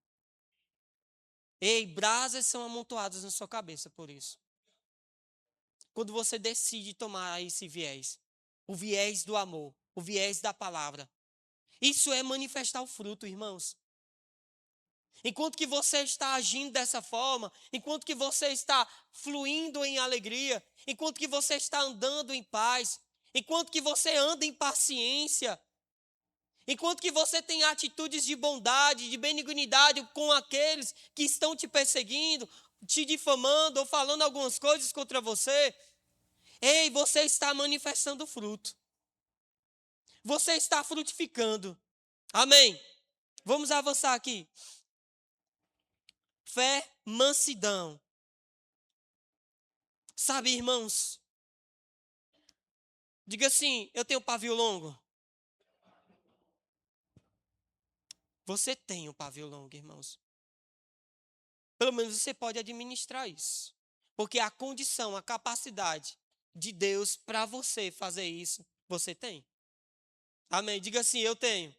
Ei, brasas são amontoadas na sua cabeça por isso. Quando você decide tomar esse viés. O viés do amor. O viés da palavra. Isso é manifestar o fruto, irmãos. Enquanto que você está agindo dessa forma, enquanto que você está fluindo em alegria, enquanto que você está andando em paz, enquanto que você anda em paciência, enquanto que você tem atitudes de bondade, de benignidade com aqueles que estão te perseguindo, te difamando ou falando algumas coisas contra você, ei, você está manifestando fruto. Você está frutificando. Amém? Vamos avançar aqui. Fé, mansidão. Sabe, irmãos? Diga assim, eu tenho pavio longo. Você tem um pavio longo, irmãos. Pelo menos você pode administrar isso. Porque a condição, a capacidade de Deus para você fazer isso, você tem. Amém? Diga assim, eu tenho.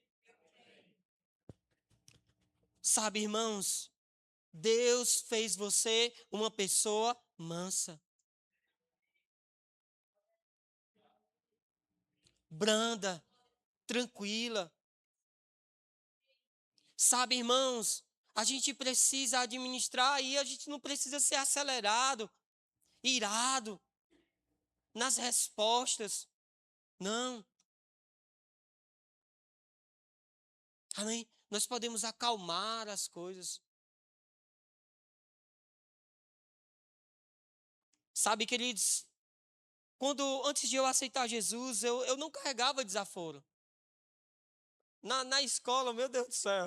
Sabe, irmãos? Deus fez você uma pessoa mansa. Branda, tranquila. Sabe, irmãos, a gente precisa administrar e a gente não precisa ser acelerado, irado nas respostas. Não. Amém? Nós podemos acalmar as coisas. Sabe, queridos, antes de eu aceitar Jesus, eu não carregava desaforo. Na escola, meu Deus do céu.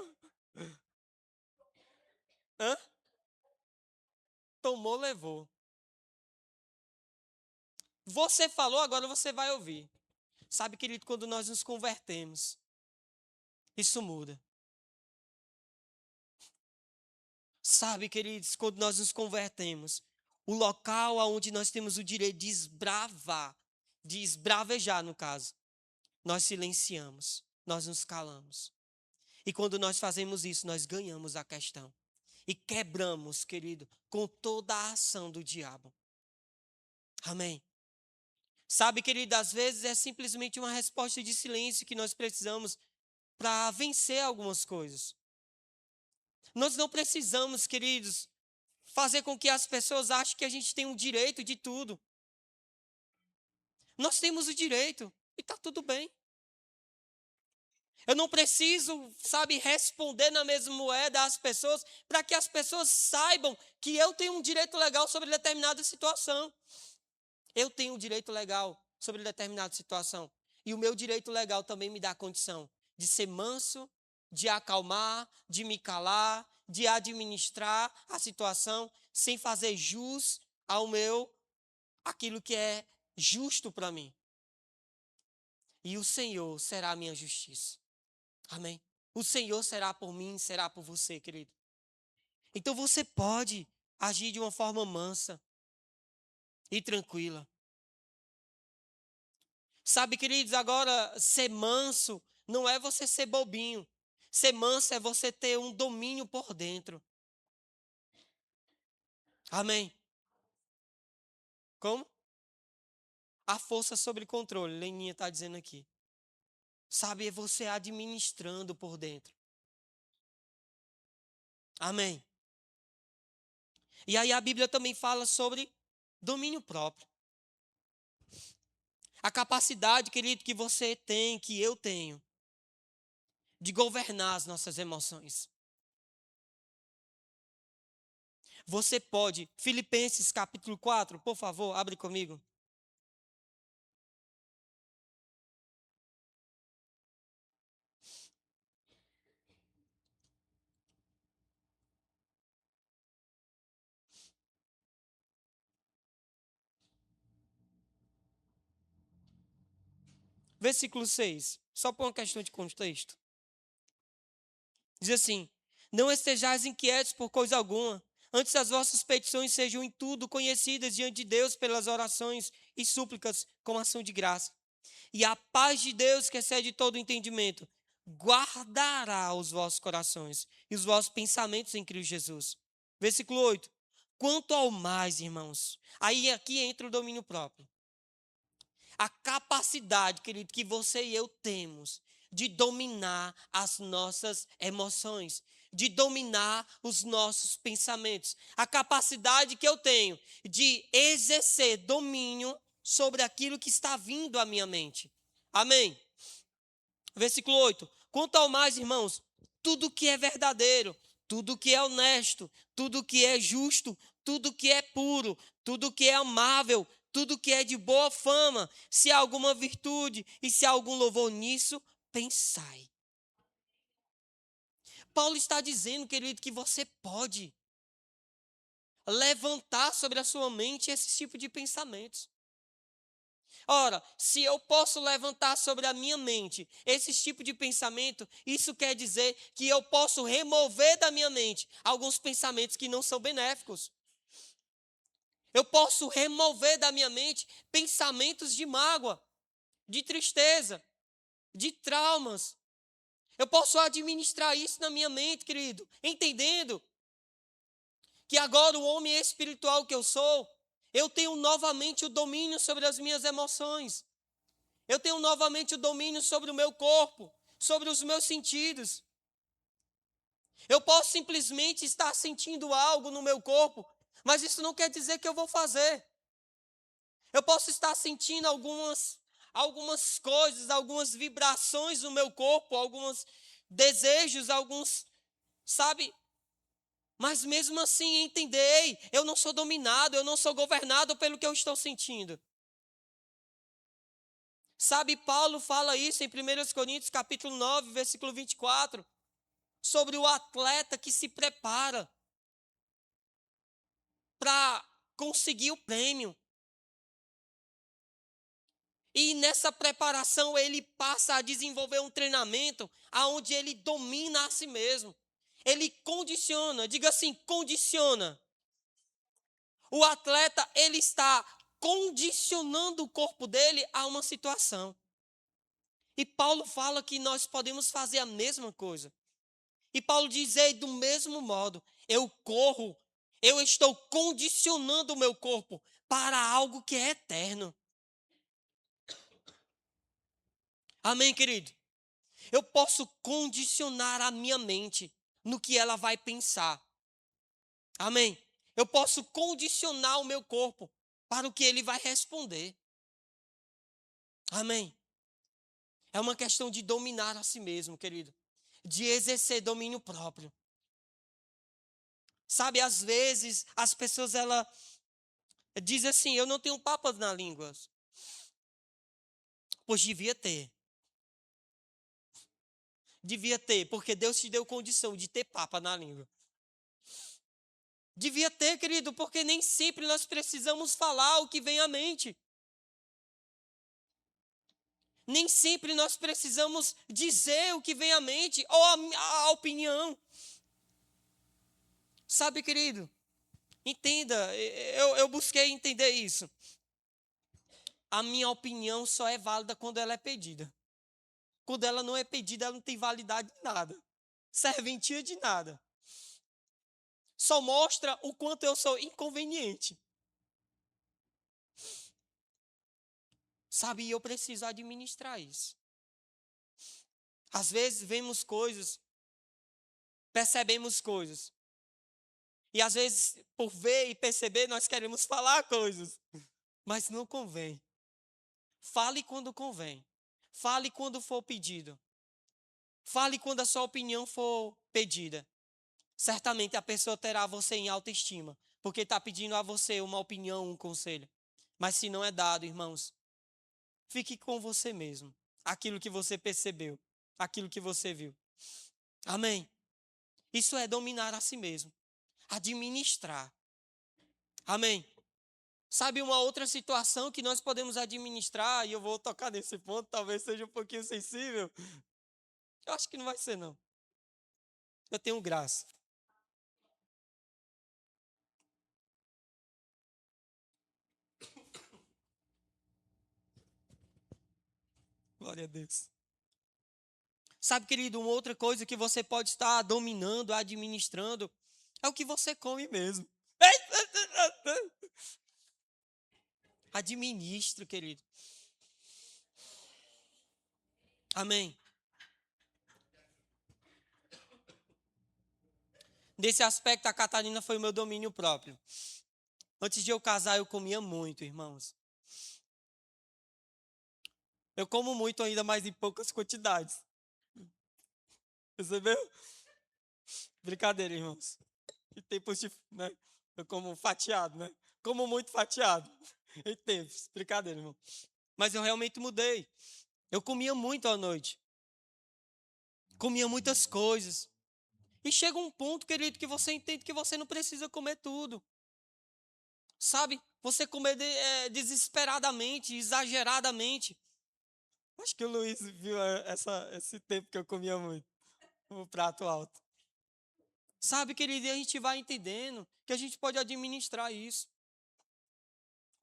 Hã? Tomou, levou. Você falou, agora você vai ouvir. Sabe, querido, quando nós nos convertemos, isso muda. Sabe, queridos, quando nós nos convertemos, o local onde nós temos o direito de esbravar, de esbravejar, no caso, nós silenciamos, nós nos calamos. E quando nós fazemos isso, nós ganhamos a questão. E quebramos, querido, com toda a ação do diabo. Amém? Sabe, querido, às vezes é simplesmente uma resposta de silêncio que nós precisamos para vencer algumas coisas. Nós não precisamos, queridos, fazer com que as pessoas achem que a gente tem o direito de tudo. Nós temos o direito e está tudo bem. Eu não preciso, responder na mesma moeda às pessoas para que as pessoas saibam que eu tenho um direito legal sobre determinada situação. Eu tenho um direito legal sobre determinada situação. E o meu direito legal também me dá a condição de ser manso, de acalmar, de me calar, de administrar a situação sem fazer jus aquilo que é justo para mim. E o Senhor será a minha justiça. Amém? O Senhor será por mim, será por você, querido. Então você pode agir de uma forma mansa e tranquila. Sabe, queridos, agora ser manso não é você ser bobinho. Ser manso é você ter um domínio por dentro. Amém? Como? A força sobre controle, Leninha está dizendo aqui. Sabe, é você administrando por dentro. Amém? E aí a Bíblia também fala sobre domínio próprio. A capacidade, querido, que você tem, que eu tenho, de governar as nossas emoções. Você pode, Filipenses capítulo 4, por favor, abre comigo. Versículo 6, só por uma questão de contexto. Diz assim: não estejais inquietos por coisa alguma, antes as vossas petições sejam em tudo conhecidas diante de Deus pelas orações e súplicas com ação de graça. E a paz de Deus, que excede todo entendimento, guardará os vossos corações e os vossos pensamentos em Cristo Jesus. Versículo 8. Quanto ao mais, irmãos, aí aqui entra o domínio próprio. A capacidade, querido, que você e eu temos de dominar as nossas emoções, de dominar os nossos pensamentos. A capacidade que eu tenho de exercer domínio sobre aquilo que está vindo à minha mente. Amém? Versículo 8. Quanto ao mais, irmãos, tudo que é verdadeiro, tudo que é honesto, tudo que é justo, tudo que é puro, tudo que é amável, tudo que é de boa fama, se há alguma virtude e se há algum louvor nisso, pensai. Paulo está dizendo, querido, que você pode levantar sobre a sua mente esse tipo de pensamentos. Ora, se eu posso levantar sobre a minha mente esse tipo de pensamento, isso quer dizer que eu posso remover da minha mente alguns pensamentos que não são benéficos. Eu posso remover da minha mente pensamentos de mágoa, de tristeza, de traumas. Eu posso administrar isso na minha mente, querido, entendendo que agora o homem espiritual que eu sou, eu tenho novamente o domínio sobre as minhas emoções. Eu tenho novamente o domínio sobre o meu corpo, sobre os meus sentidos. Eu posso simplesmente estar sentindo algo no meu corpo, mas isso não quer dizer que eu vou fazer. Eu posso estar sentindo algumas coisas, algumas vibrações no meu corpo, alguns desejos, mas mesmo assim entender, ei, eu não sou dominado, eu não sou governado pelo que eu estou sentindo. Sabe, Paulo fala isso em 1 Coríntios capítulo 9, versículo 24, sobre o atleta que se prepara para conseguir o prêmio. E nessa preparação ele passa a desenvolver um treinamento onde ele domina a si mesmo. Ele condiciona, diga assim, condiciona. O atleta, ele está condicionando o corpo dele a uma situação. E Paulo fala que nós podemos fazer a mesma coisa. E Paulo diz, ei, do mesmo modo, eu corro, eu estou condicionando o meu corpo para algo que é eterno. Amém, querido? Eu posso condicionar a minha mente no que ela vai pensar. Amém? Eu posso condicionar o meu corpo para o que ele vai responder. Amém? É uma questão de dominar a si mesmo, querido. De exercer domínio próprio. Sabe, às vezes as pessoas dizem assim: eu não tenho papas na língua. Pois devia ter. Devia ter, porque Deus te deu condição de ter papa na língua. Devia ter, querido, porque nem sempre nós precisamos falar o que vem à mente. Nem sempre nós precisamos dizer o que vem à mente ou a opinião. Sabe, querido? Entenda, eu busquei entender isso. A minha opinião só é válida quando ela é pedida. Quando ela não é pedida, ela não tem validade de nada. Serventia de nada. Só mostra o quanto eu sou inconveniente. Sabe, e eu preciso administrar isso. Às vezes vemos coisas, percebemos coisas. E às vezes, por ver e perceber, nós queremos falar coisas. Mas não convém. Fale quando convém. Fale quando for pedido. Fale quando a sua opinião for pedida. Certamente a pessoa terá você em autoestima, porque está pedindo a você uma opinião, um conselho. Mas se não é dado, irmãos, fique com você mesmo. Aquilo que você percebeu, aquilo que você viu. Amém? Isso é dominar a si mesmo. Administrar. Amém? Sabe uma outra situação que nós podemos administrar, e eu vou tocar nesse ponto, talvez seja um pouquinho sensível. Eu acho que não vai ser, não. Eu tenho graça. Glória a Deus. Sabe, querido, uma outra coisa que você pode estar dominando, administrando, é o que você come mesmo. Administre, querido. Amém. Nesse aspecto, a Catarina foi o meu domínio próprio. Antes de eu casar, eu comia muito, irmãos. Eu como muito ainda, mas em poucas quantidades. Percebeu? Brincadeira, irmãos. Em tempos de, né? Eu como fatiado, né? Como muito fatiado. Em tempos. Brincadeira, irmão. Mas eu realmente mudei. Eu comia muito à noite. Comia muitas coisas. E chega um ponto, querido, que você entende que você não precisa comer tudo. Sabe? Você comer desesperadamente, exageradamente. Acho que o Luiz viu esse tempo que eu comia muito. O prato alto. Sabe, querido, e a gente vai entendendo que a gente pode administrar isso.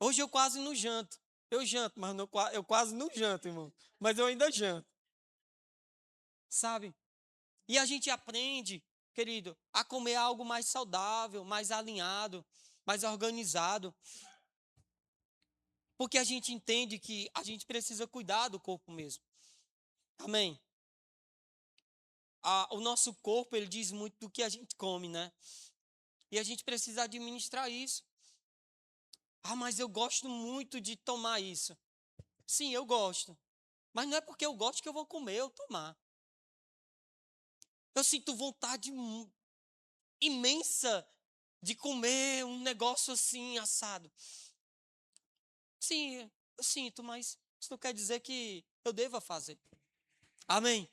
Hoje eu quase não janto. Eu janto, mas eu quase não janto, irmão. Mas eu ainda janto. Sabe? E a gente aprende, querido, a comer algo mais saudável, mais alinhado, mais organizado. Porque a gente entende que a gente precisa cuidar do corpo mesmo. Amém? O nosso corpo, ele diz muito do que a gente come, né? E a gente precisa administrar isso. Ah, mas eu gosto muito de tomar isso. Sim, eu gosto. Mas não é porque eu gosto que eu vou comer ou tomar. Eu sinto vontade imensa de comer um negócio assim, assado. Sim, eu sinto, mas isso não quer dizer que eu deva fazer. Amém?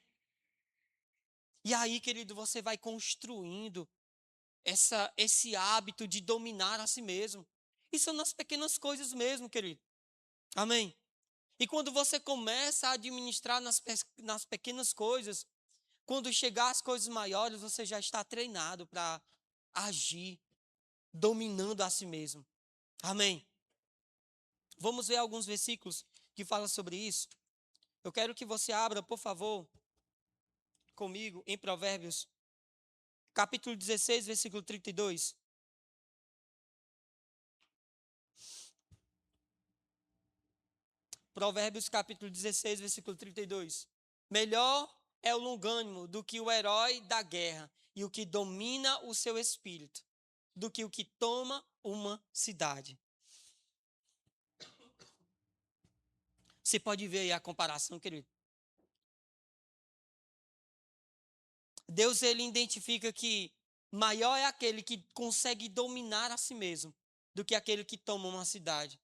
E aí, querido, você vai construindo esse hábito de dominar a si mesmo. Isso são nas pequenas coisas mesmo, querido. Amém? E quando você começa a administrar nas pequenas coisas, quando chegar às coisas maiores, você já está treinado para agir, dominando a si mesmo. Amém? Vamos ver alguns versículos que falam sobre isso. Eu quero que você abra, por favor, comigo em Provérbios, capítulo 16, versículo 32. Provérbios, capítulo 16, versículo 32. Melhor é o longânimo do que o herói da guerra e o que domina o seu espírito, do que o que toma uma cidade. Você pode ver aí a comparação, querido. Deus, ele identifica que maior é aquele que consegue dominar a si mesmo do que aquele que toma uma cidade.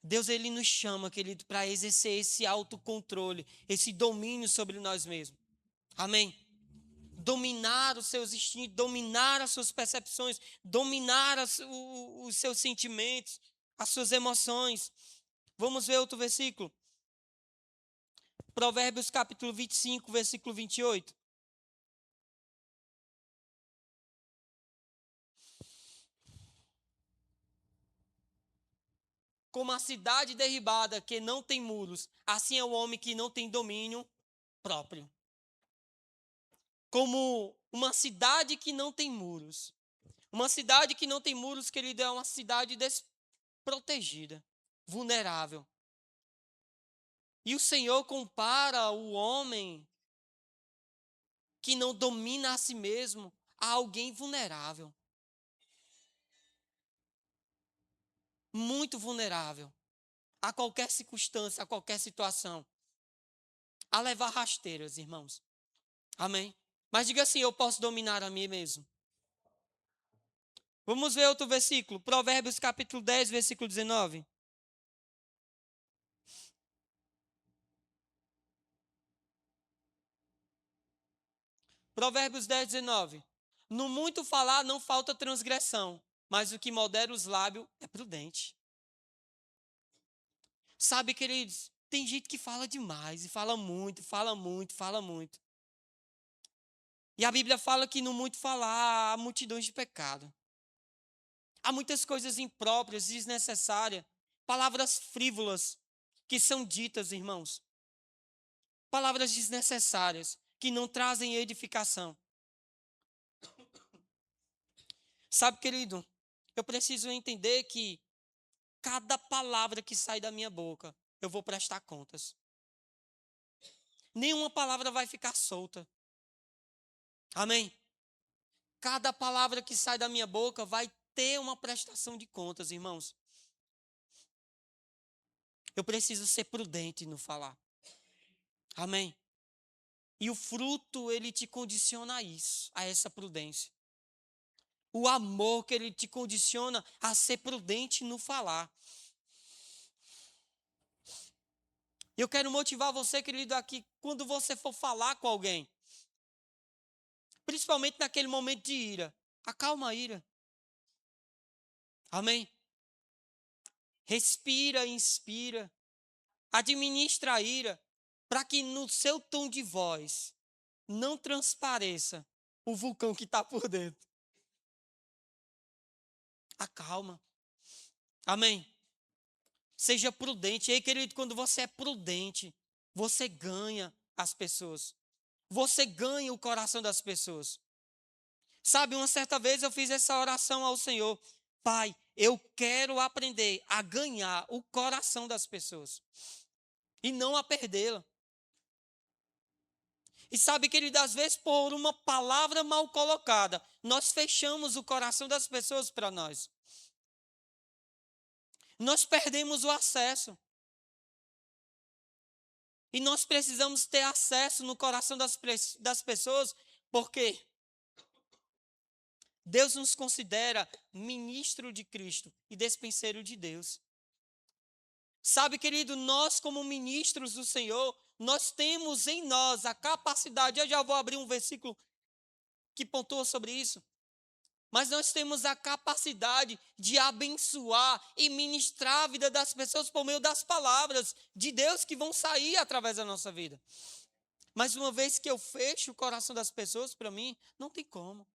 Deus, ele nos chama, querido, para exercer esse autocontrole, esse domínio sobre nós mesmos. Amém? Dominar os seus instintos, dominar as suas percepções, dominar os seus sentimentos, as suas emoções. Vamos ver outro versículo. Provérbios capítulo 25, versículo 28. Como a cidade derribada que não tem muros, assim é o homem que não tem domínio próprio. Como uma cidade que não tem muros. Uma cidade que não tem muros, querido, é uma cidade desprotegida, vulnerável. E o Senhor compara o homem que não domina a si mesmo a alguém vulnerável. Muito vulnerável. A qualquer circunstância, a qualquer situação. A levar rasteiras, irmãos. Amém? Mas diga assim, eu posso dominar a mim mesmo. Vamos ver outro versículo. Provérbios capítulo 10, versículo 19. Provérbios 10, 19. No muito falar não falta transgressão, mas o que modera os lábios é prudente. Sabe, queridos, tem gente que fala demais, e fala muito, fala muito, fala muito. E a Bíblia fala que no muito falar há multidões de pecado. Há muitas coisas impróprias, desnecessárias, palavras frívolas que são ditas, irmãos. Palavras desnecessárias que não trazem edificação. Sabe, querido, eu preciso entender que cada palavra que sai da minha boca, eu vou prestar contas. Nenhuma palavra vai ficar solta. Amém? Cada palavra que sai da minha boca vai ter uma prestação de contas, irmãos. Eu preciso ser prudente no falar. Amém? E o fruto, ele te condiciona a isso, a essa prudência. O amor que ele te condiciona a ser prudente no falar. Eu quero motivar você, querido, aqui, quando você for falar com alguém, principalmente naquele momento de ira, acalma a ira. Amém? Respira, inspira, administra a ira, para que no seu tom de voz não transpareça o vulcão que está por dentro. Acalma. Amém? Seja prudente. E aí, querido, quando você é prudente, você ganha as pessoas. Você ganha o coração das pessoas. Sabe, uma certa vez eu fiz essa oração ao Senhor. Pai, eu quero aprender a ganhar o coração das pessoas. E não a perdê-la. E sabe, querido, às vezes por uma palavra mal colocada, nós fechamos o coração das pessoas para nós. Nós perdemos o acesso. E nós precisamos ter acesso no coração das pessoas, porque Deus nos considera ministro de Cristo e despenseiro de Deus. Sabe, querido, nós como ministros do Senhor, nós temos em nós a capacidade, eu já vou abrir um versículo que pontua sobre isso, mas nós temos a capacidade de abençoar e ministrar a vida das pessoas por meio das palavras de Deus que vão sair através da nossa vida. Mas uma vez que eu fecho o coração das pessoas, para mim, não tem como.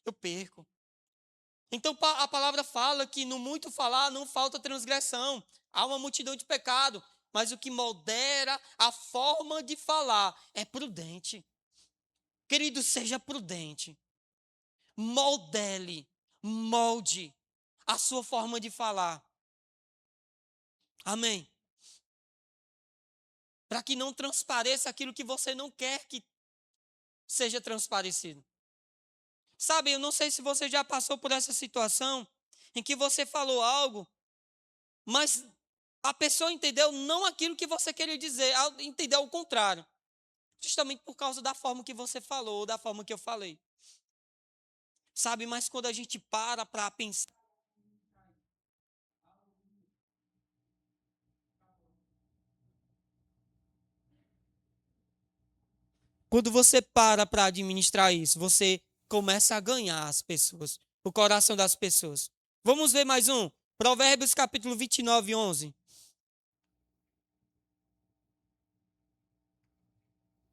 Eu perco. Então a palavra fala que no muito falar não falta transgressão. Há uma multidão de pecado, mas o que modera a forma de falar é prudente. Querido, seja prudente. Molde a sua forma de falar. Amém. para que não transpareça aquilo que você não quer que seja transparecido. Sabe, eu não sei se você já passou por essa situação em que você falou algo, mas a pessoa entendeu não aquilo que você queria dizer, entendeu o contrário. Justamente por causa da forma que você falou, ou da forma que eu falei. Sabe, mas quando a gente para pensar, quando você para administrar isso, você começa a ganhar as pessoas, o coração das pessoas. Vamos ver mais um. Provérbios capítulo 29, 11.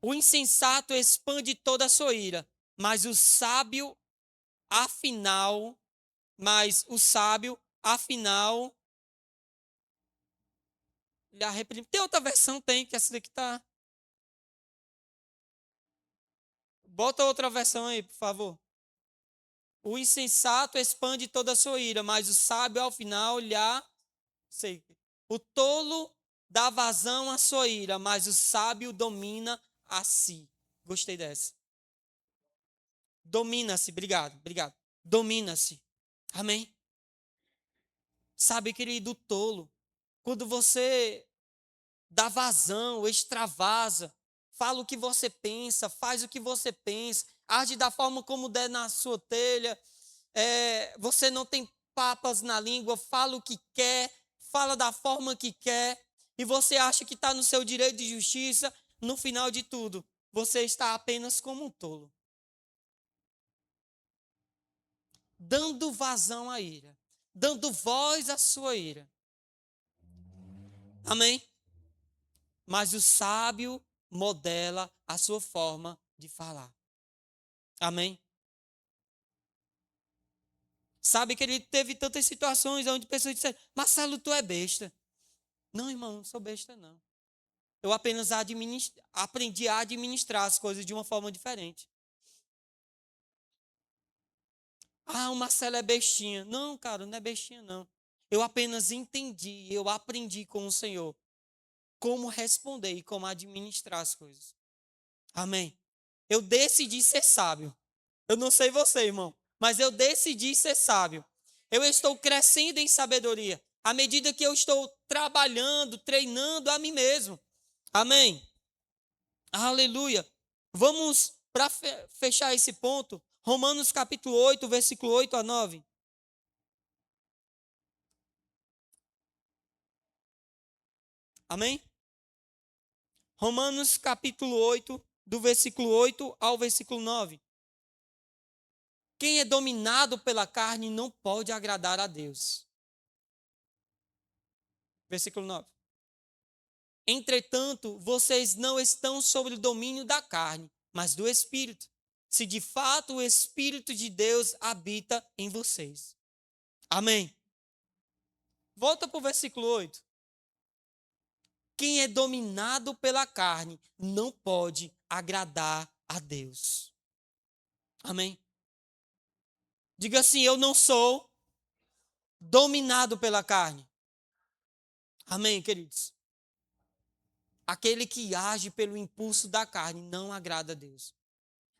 O insensato expande toda a sua ira, mas o sábio, afinal, lhe reprime. Tem outra versão? Tem, que essa daqui tá. Bota outra versão aí, por favor. O insensato expande toda a sua ira, mas o sábio, ao final, sei. O tolo dá vazão à sua ira, mas o sábio domina a si. Gostei dessa. Domina-se, obrigado. Domina-se. Amém? Sabe, querido, o tolo, quando você dá vazão, extravasa, fala o que você pensa, faz o que você pensa, age da forma como der na sua telha, você não tem papas na língua, fala o que quer, fala da forma que quer, e você acha que está no seu direito de justiça, no final de tudo, você está apenas como um tolo. Dando vazão à ira, dando voz à sua ira. Amém? Mas o sábio modela a sua forma de falar. Amém? Sabe que ele teve tantas situações onde pessoas disseram: Marcelo, tu é besta. Não, irmão, não sou besta, não. Eu apenas aprendi a administrar as coisas de uma forma diferente. Ah, o Marcelo é bestinha. Não, cara, não é bestinha, não. Eu apenas entendi, eu aprendi com o Senhor como responder e como administrar as coisas. Amém? Eu decidi ser sábio. Eu não sei você, irmão, mas eu decidi ser sábio. Eu estou crescendo em sabedoria à medida que eu estou trabalhando, treinando a mim mesmo. Amém? Aleluia. Vamos, para fechar esse ponto, Romanos capítulo 8, versículo 8 a 9. Amém? Romanos capítulo 8, do versículo 8 ao versículo 9. Quem é dominado pela carne não pode agradar a Deus. Versículo 9. Entretanto, vocês não estão sob o domínio da carne, mas do Espírito, se de fato o Espírito de Deus habita em vocês. Amém. Volta para o versículo 8. Quem é dominado pela carne não pode agradar a Deus. Amém. Diga assim: eu não sou dominado pela carne. Amém, queridos. Aquele que age pelo impulso da carne não agrada a Deus.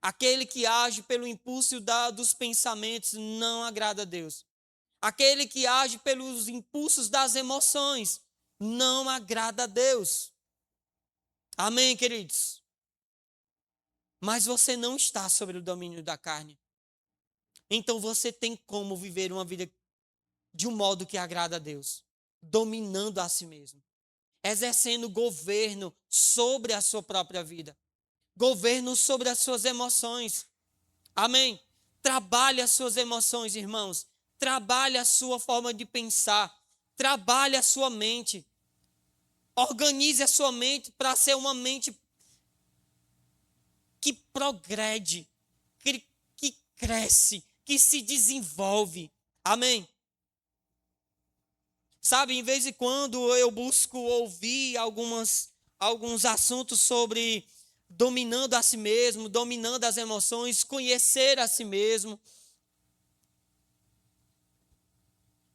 Aquele que age pelo impulso dos pensamentos não agrada a Deus. Aquele que age pelos impulsos das emoções não agrada a Deus. Amém, queridos? Mas você não está sobre o domínio da carne. Então você tem como viver uma vida de um modo que agrada a Deus, dominando a si mesmo, exercendo governo sobre a sua própria vida, governo sobre as suas emoções. Amém? Trabalhe as suas emoções, irmãos. Trabalhe a sua forma de pensar. Trabalhe a sua mente. Organize a sua mente para ser uma mente que progrede, que cresce, que se desenvolve. Amém? Sabe, em vez de quando eu busco ouvir alguns assuntos sobre dominando a si mesmo, dominando as emoções, conhecer a si mesmo.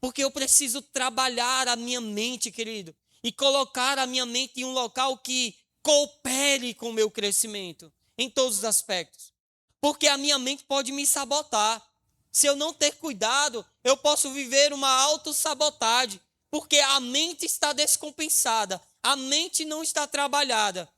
Porque eu preciso trabalhar a minha mente, querido, e colocar a minha mente em um local que coopere com o meu crescimento em todos os aspectos. Porque a minha mente pode me sabotar. Se eu não ter cuidado, eu posso viver uma autossabotagem, porque a mente está descompensada, a mente não está trabalhada.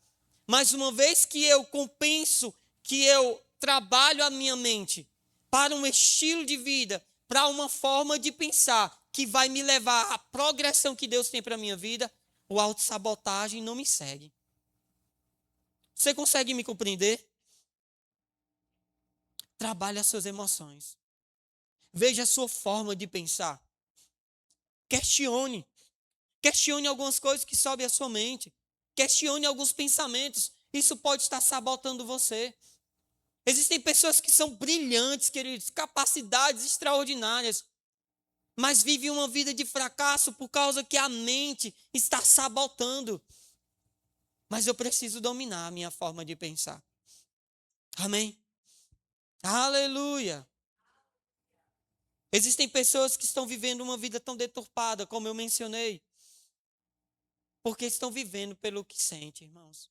Mas uma vez que eu compenso, que eu trabalho a minha mente para um estilo de vida, para uma forma de pensar que vai me levar à progressão que Deus tem para a minha vida, o autossabotagem não me segue. Você consegue me compreender? Trabalhe as suas emoções. Veja a sua forma de pensar. Questione. Questione algumas coisas que sobem à sua mente. Questione alguns pensamentos. Isso pode estar sabotando você. Existem pessoas que são brilhantes, queridos, capacidades extraordinárias, mas vivem uma vida de fracasso por causa que a mente está sabotando. Mas eu preciso dominar a minha forma de pensar. Amém? Aleluia! Existem pessoas que estão vivendo uma vida tão deturpada, como eu mencionei, porque estão vivendo pelo que sentem, irmãos.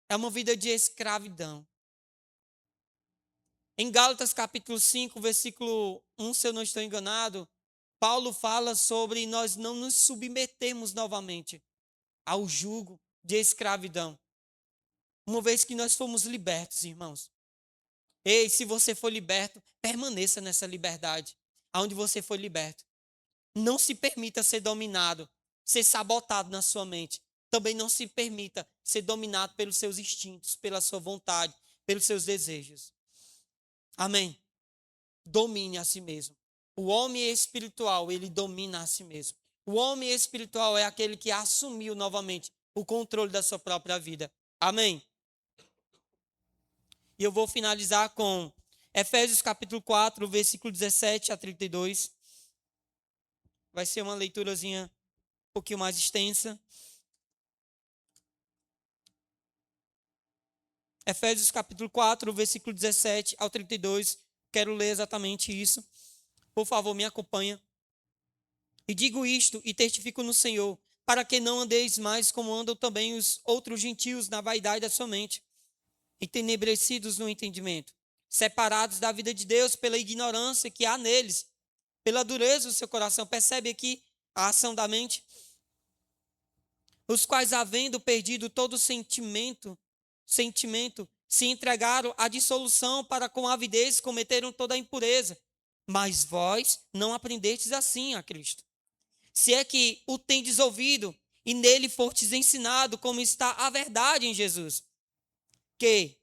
É uma vida de escravidão. Em Gálatas capítulo 5, versículo 1, se eu não estou enganado, Paulo fala sobre nós não nos submetermos novamente ao jugo de escravidão. Uma vez que nós fomos libertos, irmãos. Ei, se você for liberto, permaneça nessa liberdade, aonde você foi liberto. Não se permita ser dominado, ser sabotado na sua mente. Também não se permita ser dominado pelos seus instintos, pela sua vontade, pelos seus desejos. Amém? Domine a si mesmo. O homem espiritual, ele domina a si mesmo. O homem espiritual é aquele que assumiu novamente o controle da sua própria vida. Amém? E eu vou finalizar com Efésios capítulo 4, versículo 17 a 32. Vai ser uma leiturazinha um pouquinho mais extensa. Efésios capítulo 4, versículo 17 ao 32. Quero ler exatamente isso. Por favor, me acompanha. E digo isto e testifico no Senhor, para que não andeis mais como andam também os outros gentios na vaidade da sua mente, entenebrecidos no entendimento, separados da vida de Deus pela ignorância que há neles, pela dureza do seu coração. Percebe aqui a ação da mente? Os quais, havendo perdido todo sentimento, se entregaram à dissolução, para com avidez cometeram toda a impureza. Mas vós não aprendestes assim a Cristo. Se é que o tendes ouvido e nele fortes ensinado, como está a verdade em Jesus, que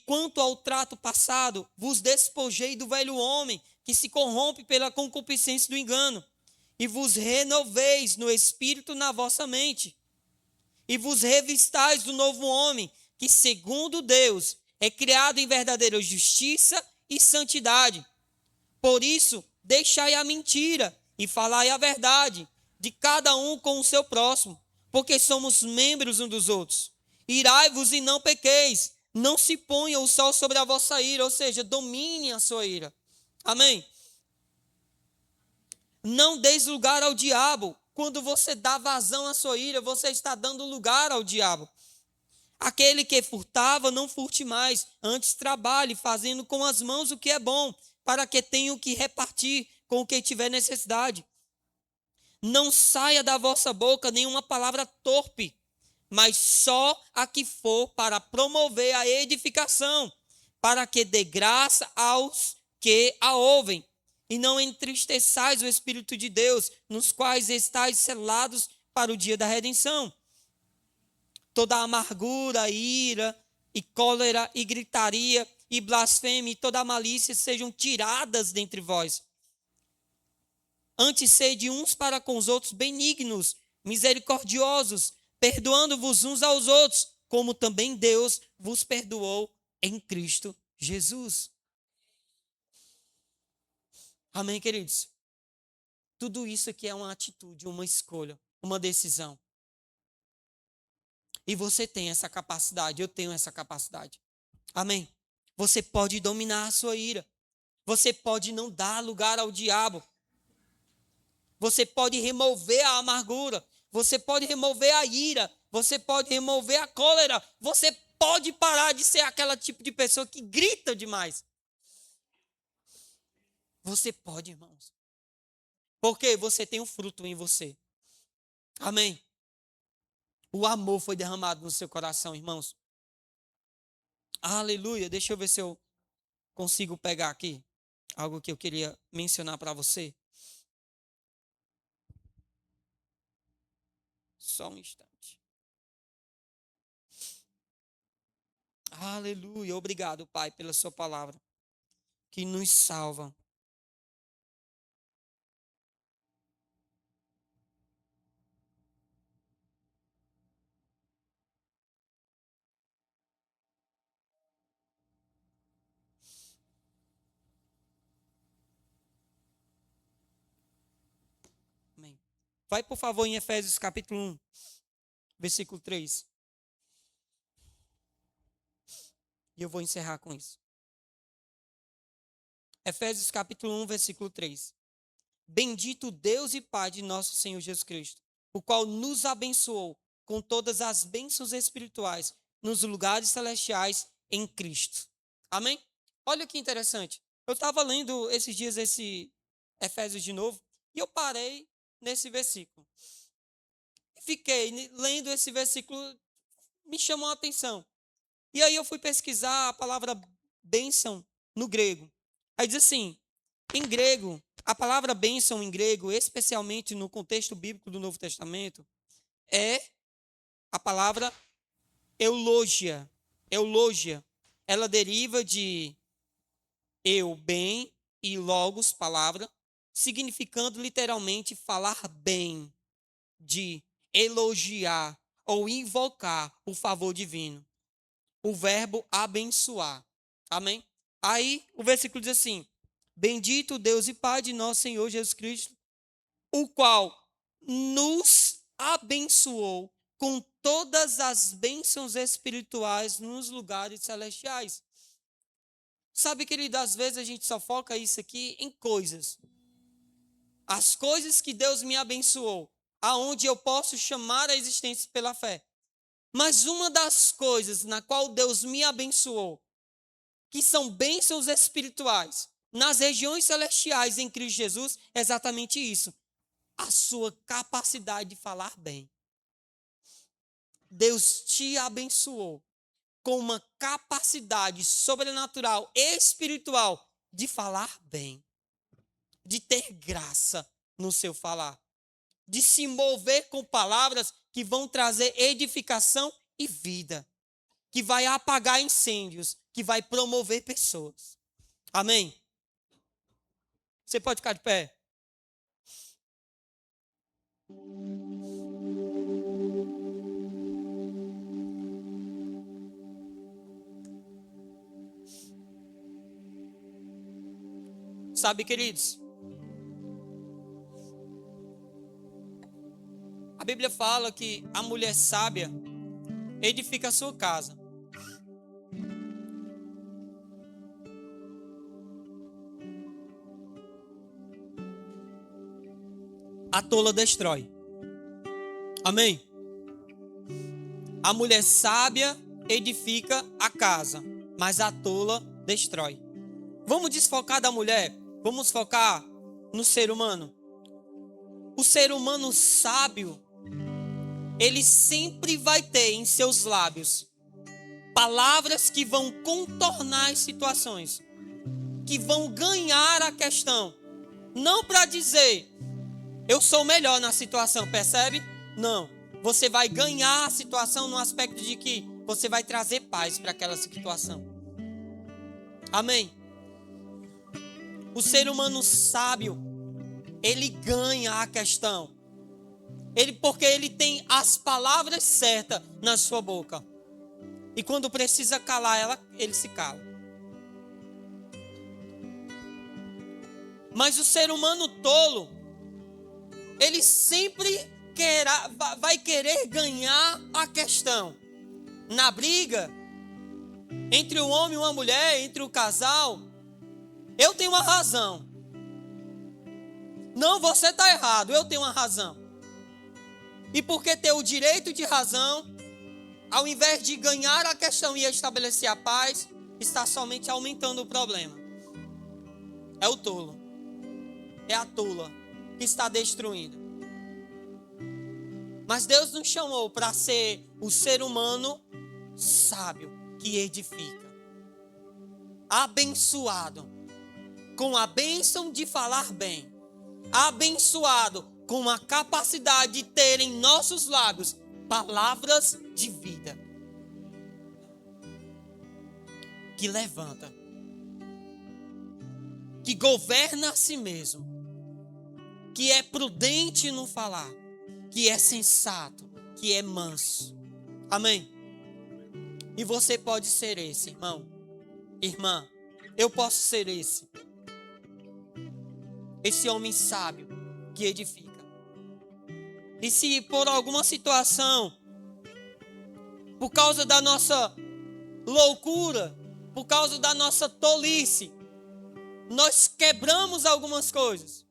quanto ao trato passado, vos despojei do velho homem, que se corrompe pela concupiscência do engano, e vos renoveis no espírito na vossa mente, e vos revistais do novo homem, que segundo Deus é criado em verdadeira justiça e santidade. Por isso, deixai a mentira e falai a verdade, de cada um com o seu próximo, porque somos membros uns dos outros. Irai-vos e não pequeis, não se ponha o sol sobre a vossa ira, ou seja, domine a sua ira. Amém? Não deis lugar ao diabo. Quando você dá vazão à sua ira, você está dando lugar ao diabo. Aquele que furtava, não furte mais, antes trabalhe, fazendo com as mãos o que é bom, para que tenha o que repartir com o que tiver necessidade. Não saia da vossa boca nenhuma palavra torpe, mas só a que for para promover a edificação, para que dê graça aos que a ouvem. E não entristeçais o Espírito de Deus, nos quais estáis selados para o dia da redenção. Toda amargura, ira, e cólera, e gritaria, e blasfêmia, e toda malícia sejam tiradas dentre vós. Antes sede uns para com os outros benignos, misericordiosos, perdoando-vos uns aos outros, como também Deus vos perdoou em Cristo Jesus. Amém, queridos? Tudo isso aqui é uma atitude, uma escolha, uma decisão. E você tem essa capacidade, eu tenho essa capacidade. Amém? Você pode dominar a sua ira. Você pode não dar lugar ao diabo. Você pode remover a amargura. você pode remover a ira, você pode remover a cólera, você pode parar de ser aquela tipo de pessoa que grita demais. Você pode, irmãos. Porque você tem um fruto em você. Amém? O amor foi derramado no seu coração, irmãos. Aleluia. Deixa eu ver se eu consigo pegar aqui algo que eu queria mencionar para você. Só um instante. Aleluia. Obrigado, Pai, pela sua palavra que nos salva. Amém. Vai, por favor, em Efésios capítulo 1, versículo 3. E eu vou encerrar com isso. Efésios capítulo 1, versículo 3. Bendito Deus e Pai de nosso Senhor Jesus Cristo, o qual nos abençoou com todas as bênçãos espirituais nos lugares celestiais em Cristo. Amém? Olha que interessante. Eu estava lendo esses dias esse Efésios de novo e eu parei nesse versículo. Fiquei lendo esse versículo, me chamou a atenção. E aí eu fui pesquisar a palavra bênção no grego. Aí diz assim, em grego, a palavra bênção em grego, especialmente no contexto bíblico do Novo Testamento, é a palavra eulogia. Eulogia. Ela deriva de eu, bem, e logos, palavra, significando literalmente falar bem, de elogiar ou invocar o favor divino. O verbo abençoar. Amém? Aí o versículo diz assim, bendito Deus e Pai de nosso Senhor Jesus Cristo, o qual nos abençoou com todas as bênçãos espirituais nos lugares celestiais. Sabe, querido, às vezes a gente só foca isso aqui em coisas. As coisas que Deus me abençoou, aonde eu posso chamar a existência pela fé. Mas uma das coisas na qual Deus me abençoou, que são bênçãos espirituais, nas regiões celestiais em Cristo Jesus, é exatamente isso. A sua capacidade de falar bem. Deus te abençoou com uma capacidade sobrenatural, espiritual, de falar bem. De ter graça no seu falar. De se mover com palavras que vão trazer edificação e vida. Que vai apagar incêndios, que vai promover pessoas. Amém? Você pode ficar de pé? Sabe, queridos? A Bíblia fala que a mulher sábia edifica a sua casa. A tola destrói. Amém? A mulher sábia edifica a casa, mas a tola destrói. Vamos desfocar da mulher? Vamos focar no ser humano? O ser humano sábio, ele sempre vai ter em seus lábios palavras que vão contornar as situações, que vão ganhar a questão. Não para dizer, eu sou melhor na situação, percebe? Não. Você vai ganhar a situação no aspecto de que você vai trazer paz para aquela situação. Amém? O ser humano sábio, ele ganha a questão. Porque ele tem as palavras certas na sua boca. E quando precisa calar ela, ele se cala. Mas o ser humano tolo, ele sempre vai querer ganhar a questão. Na briga, entre um homem e uma mulher, entre o casal, eu tenho uma razão. Não, você está errado, eu tenho uma razão. E porque ter o direito de razão, ao invés de ganhar a questão e estabelecer a paz, está somente aumentando o problema. É o tolo. É a tola que está destruindo. Mas Deus nos chamou para ser o ser humano sábio que edifica. Abençoado com a bênção de falar bem. Abençoado com a capacidade de ter em nossos lábios palavras de vida. Que levanta. Que governa a si mesmo. Que é prudente no falar. Que é sensato. Que é manso. Amém? E você pode ser esse, irmão. Irmã, eu posso ser esse. Esse homem sábio que edifica. E se por alguma situação, por causa da nossa loucura, por causa da nossa tolice, nós quebramos algumas coisas,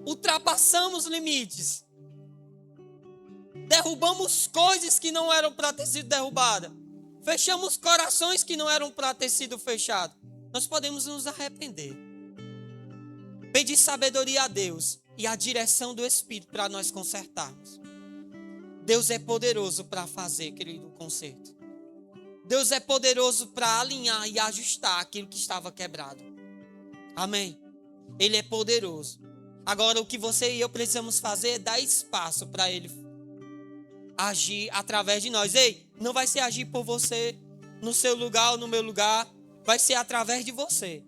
ultrapassamos limites, derrubamos coisas que não eram para ter sido derrubadas, fechamos corações que não eram para ter sido fechados, nós podemos nos arrepender. Pedir sabedoria a Deus e a direção do Espírito para nós consertarmos. Deus é poderoso para fazer, querido, o conserto. Deus é poderoso para alinhar e ajustar aquilo que estava quebrado. Amém? Ele é poderoso. Agora o que você e eu precisamos fazer é dar espaço para Ele agir através de nós. Ei, não vai ser agir por você, no seu lugar ou no meu lugar. Vai ser através de você.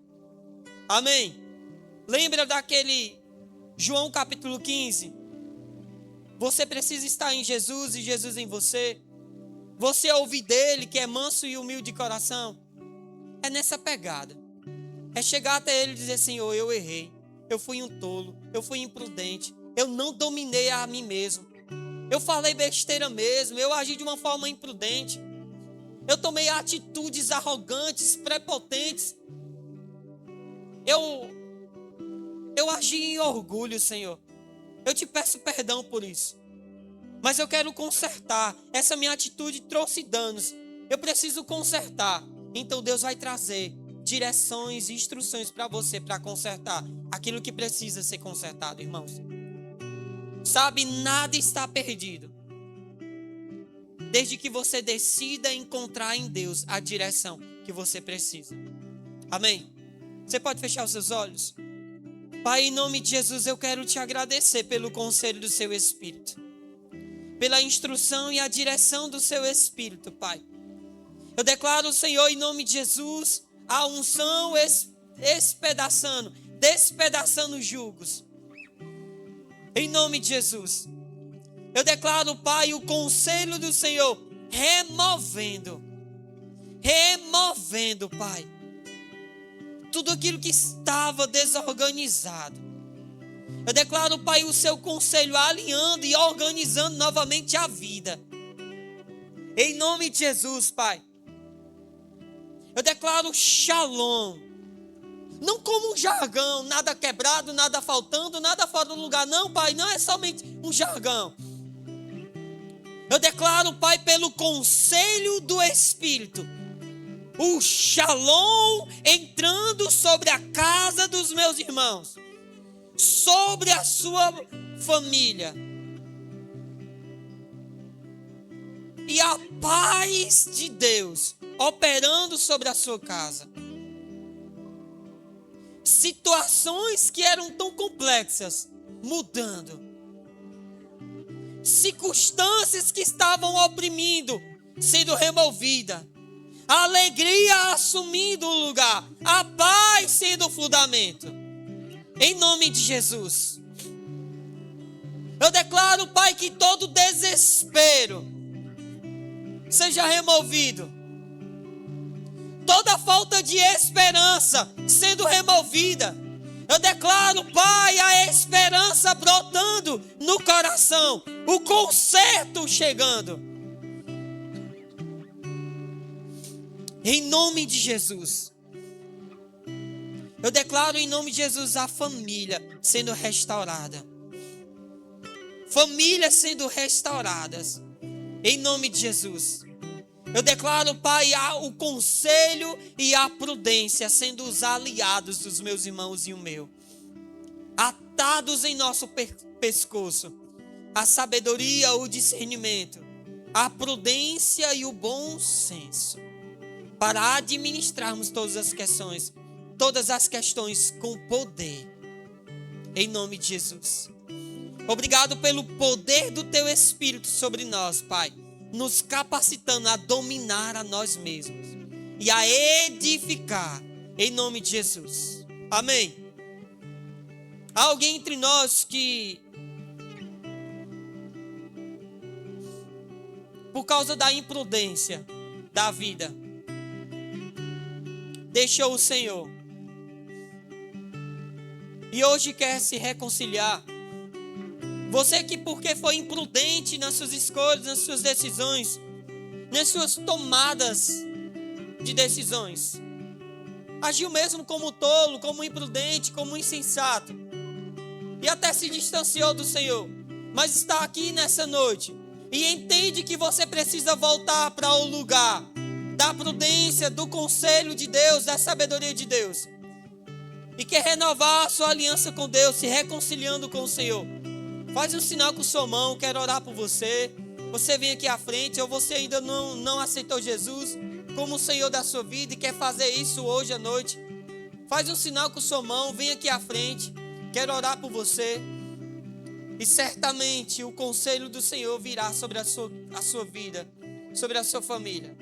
Amém? Lembra daquele João capítulo 15? Você precisa estar em Jesus e Jesus em você. Você ouvir dele, que é manso e humilde de coração. É nessa pegada. É chegar até ele e dizer: Senhor, eu errei. Eu fui um tolo. Eu fui imprudente. Eu não dominei a mim mesmo. Eu falei besteira mesmo. Eu agi de uma forma imprudente. Eu tomei atitudes arrogantes, prepotentes. Eu agi em orgulho, Senhor. Eu te peço perdão por isso. Mas eu quero consertar. Essa minha atitude trouxe danos. Eu preciso consertar. Então Deus vai trazer direções e instruções para você para consertar aquilo que precisa ser consertado, irmãos. Sabe, nada está perdido. Desde que você decida encontrar em Deus a direção que você precisa. Amém? Você pode fechar os seus olhos? Pai, em nome de Jesus, eu quero te agradecer pelo conselho do seu Espírito. Pela instrução e a direção do seu Espírito, Pai. Eu declaro, Senhor, em nome de Jesus, a unção despedaçando julgos. Em nome de Jesus. Eu declaro, Pai, o conselho do Senhor removendo, Pai, tudo aquilo que estava desorganizado. Eu declaro, Pai, o seu conselho alinhando e organizando novamente a vida. Em nome de Jesus, Pai. Eu declaro shalom. Não como um jargão, nada quebrado, nada faltando, nada fora do lugar. Não, Pai, não é somente um jargão. Eu declaro, Pai, pelo conselho do Espírito, o shalom entrando sobre a casa dos meus irmãos, sobre a sua família. E a paz de Deus operando sobre a sua casa. Situações que eram tão complexas mudando. Circunstâncias que estavam oprimindo sendo removida. A alegria assumindo o lugar. A paz sendo o fundamento. Em nome de Jesus. Eu declaro, Pai, que todo desespero seja removido. Toda falta de esperança sendo removida. Eu declaro, Pai, a esperança brotando no coração. O conserto chegando. Em nome de Jesus. Eu declaro em nome de Jesus a família sendo restaurada. famílias sendo restauradas. Em nome de Jesus. Eu declaro, Pai, o conselho e a prudência sendo os aliados dos meus irmãos e o meu. Atados em nosso pescoço. A sabedoria, o discernimento, a prudência e o bom senso. Para administrarmos todas as questões com poder. Em nome de Jesus. Obrigado pelo poder do Teu Espírito sobre nós, Pai. Nos capacitando a dominar a nós mesmos. E a edificar. Em nome de Jesus. Amém. Há alguém entre nós que, por causa da imprudência da vida, deixou o Senhor. E hoje quer se reconciliar. Você que porque foi imprudente nas suas escolhas, nas suas decisões, nas suas tomadas de decisões. Agiu mesmo como tolo, como imprudente, como insensato. E até se distanciou do Senhor. Mas está aqui nessa noite. E entende que você precisa voltar para o lugar da prudência, do conselho de Deus, da sabedoria de Deus. E quer renovar a sua aliança com Deus, se reconciliando com o Senhor. Faz um sinal com sua mão, quero orar por você. Você vem aqui à frente, ou você ainda não aceitou Jesus como o Senhor da sua vida e quer fazer isso hoje à noite. Faz um sinal com sua mão, vem aqui à frente. Quero orar por você. E certamente o conselho do Senhor virá sobre a sua vida, sobre a sua família.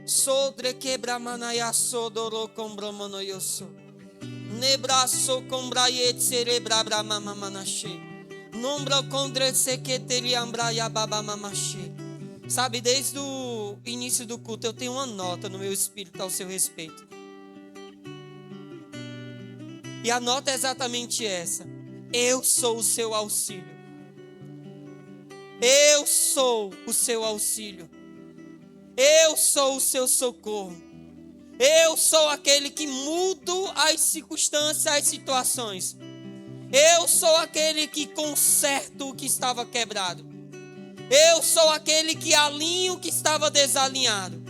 Sodre quebra manaya sodoro combromono yoso. Nebraço combraie cerebra brama manache. Nombra condre seketeli ambraia baba mamache. Sabe, desde o início do culto eu tenho uma nota no meu espírito ao seu respeito. E a nota é exatamente essa. Eu sou o seu auxílio. Eu sou o seu auxílio. Eu sou o seu socorro. Eu sou aquele que mudo as circunstâncias, as situações. Eu sou aquele que conserto o que estava quebrado. Eu sou aquele que alinho o que estava desalinhado.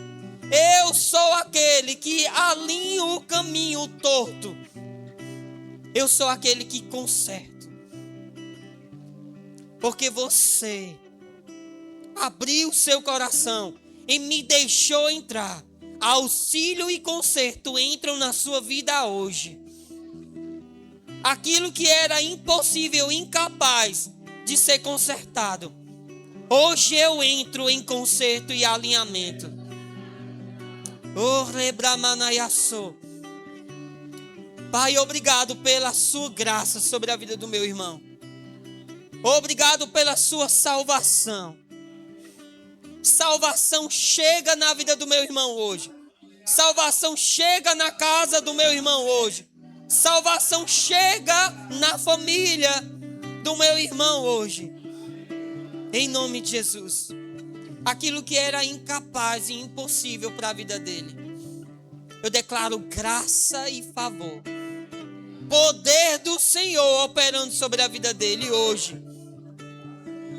Eu sou aquele que alinho o caminho torto. Eu sou aquele que conserto. Porque você abriu seu coração e me deixou entrar. Auxílio e conserto entram na sua vida hoje. Aquilo que era impossível, incapaz de ser consertado, hoje eu entro em conserto e alinhamento. Pai, obrigado pela sua graça sobre a vida do meu irmão. Obrigado pela sua salvação. Salvação chega na vida do meu irmão hoje. Salvação chega na casa do meu irmão hoje. Salvação chega na família do meu irmão hoje. Em nome de Jesus. Aquilo que era incapaz e impossível para a vida dele, eu declaro graça e favor. Poder do Senhor operando sobre a vida dele hoje.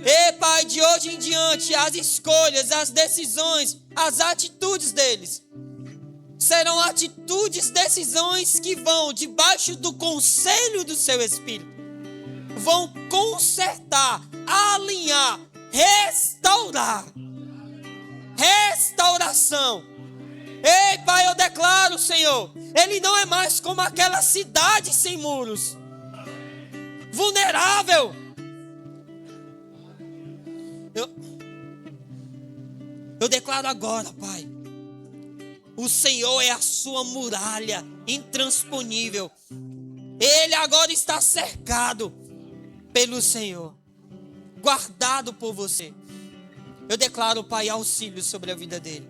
E Pai, de hoje em diante, as escolhas, as decisões, as atitudes deles serão atitudes, decisões que vão debaixo do conselho do seu Espírito. Vão consertar, alinhar, restaurar. Restauração. Ei, Pai, eu declaro, Senhor, ele não é mais como aquela cidade sem muros, vulnerável. Eu declaro agora, Pai, o Senhor é a sua muralha intransponível. Ele agora está cercado pelo Senhor, guardado por você. Eu declaro, Pai, auxílio sobre a vida dele.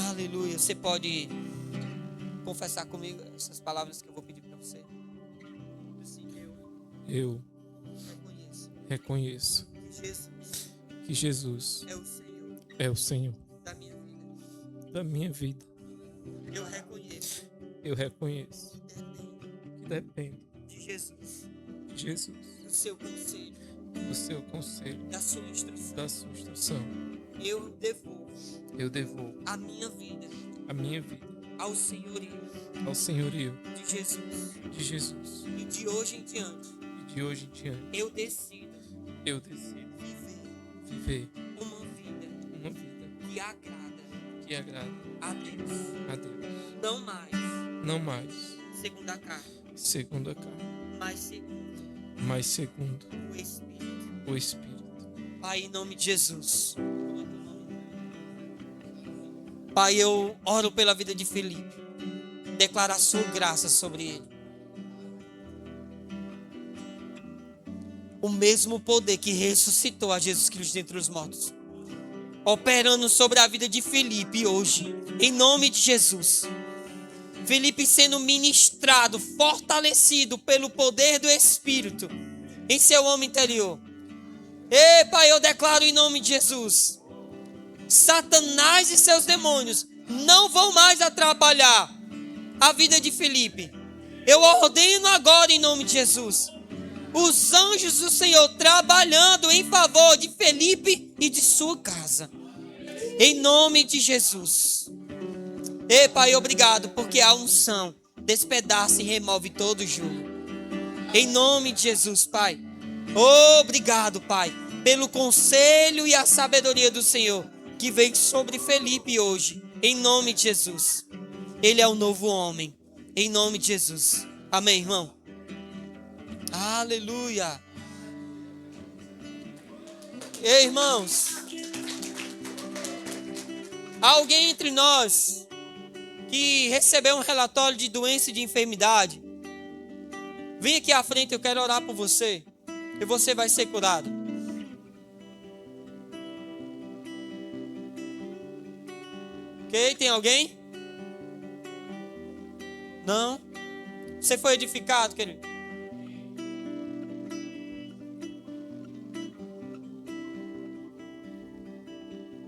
Aleluia. Você pode confessar comigo essas palavras que eu vou pedir para você. Assim, Eu reconheço reconheço que Jesus que Jesus é o Senhor é o Senhor da minha vida. da minha vida. Eu reconheço Que que dependo de Jesus, de Jesus, do seu conselho, do seu conselho, da sua instrução. da sua instrução. Eu devolvo Eu devolvo a minha vida a minha vida ao senhorio ao senhorio de Jesus. de Jesus. E de hoje em diante, E de hoje em diante eu decido eu decido viver viver uma vida uma vida que agrada que agrada a Deus. a Deus. Não mais Não mais segundo a carne, segundo a carne, mas segundo mas segundo o Espírito. o Espírito. Pai, em nome de Jesus. Pai, eu oro pela vida de Felipe. Declaro a sua graça sobre ele. O mesmo poder que ressuscitou a Jesus Cristo dentre os mortos, operando sobre a vida de Felipe hoje, em nome de Jesus. Felipe sendo ministrado, fortalecido pelo poder do Espírito em seu homem interior. Ei, Pai, eu declaro em nome de Jesus: Satanás e seus demônios não vão mais atrapalhar a vida de Felipe. Eu ordeno agora em nome de Jesus os anjos do Senhor trabalhando em favor de Felipe e de sua casa. Em nome de Jesus. Ei, Pai, obrigado, porque a unção despedaça e remove todo o jugo. Em nome de Jesus, Pai. Obrigado, Pai, pelo conselho e a sabedoria do Senhor que vem sobre Felipe hoje. Em nome de Jesus. Ele é o novo homem. Em nome de Jesus. Amém, irmão? Aleluia. Ei, irmãos. Há alguém entre nós que recebeu um relatório de doença e de enfermidade? Vem aqui à frente, eu quero orar por você. E você vai ser curado. Ok? Tem alguém? Não? Você foi edificado, querido?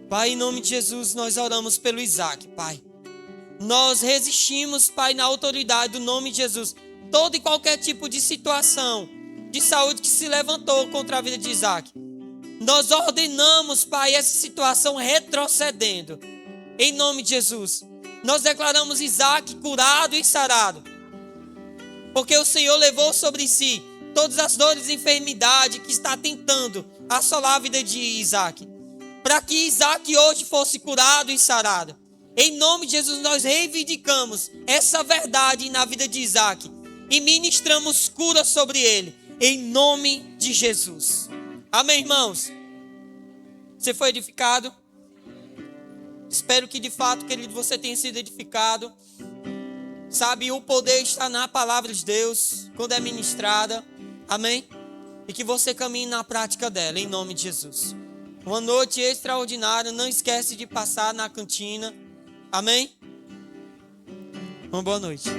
Pai, em nome de Jesus, nós oramos pelo Isaac, Pai. Nós resistimos, Pai, na autoridade do nome de Jesus, todo e qualquer tipo de situação de saúde que se levantou contra a vida de Isaac. Nós ordenamos, Pai, essa situação retrocedendo. Em nome de Jesus. Nós declaramos Isaac curado e sarado. Porque o Senhor levou sobre si todas as dores e enfermidade que está tentando assolar a vida de Isaac. Para que Isaac hoje fosse curado e sarado. Em nome de Jesus, nós reivindicamos essa verdade na vida de Isaac. E ministramos cura sobre ele. Em nome de Jesus. Amém, irmãos? Você foi edificado? Espero que de fato, querido, você tenha sido edificado. Sabe, o poder está na palavra de Deus, quando é ministrada. Amém? E que você caminhe na prática dela, em nome de Jesus. Uma noite extraordinária. Não esquece de passar na cantina. Amém? Uma boa noite.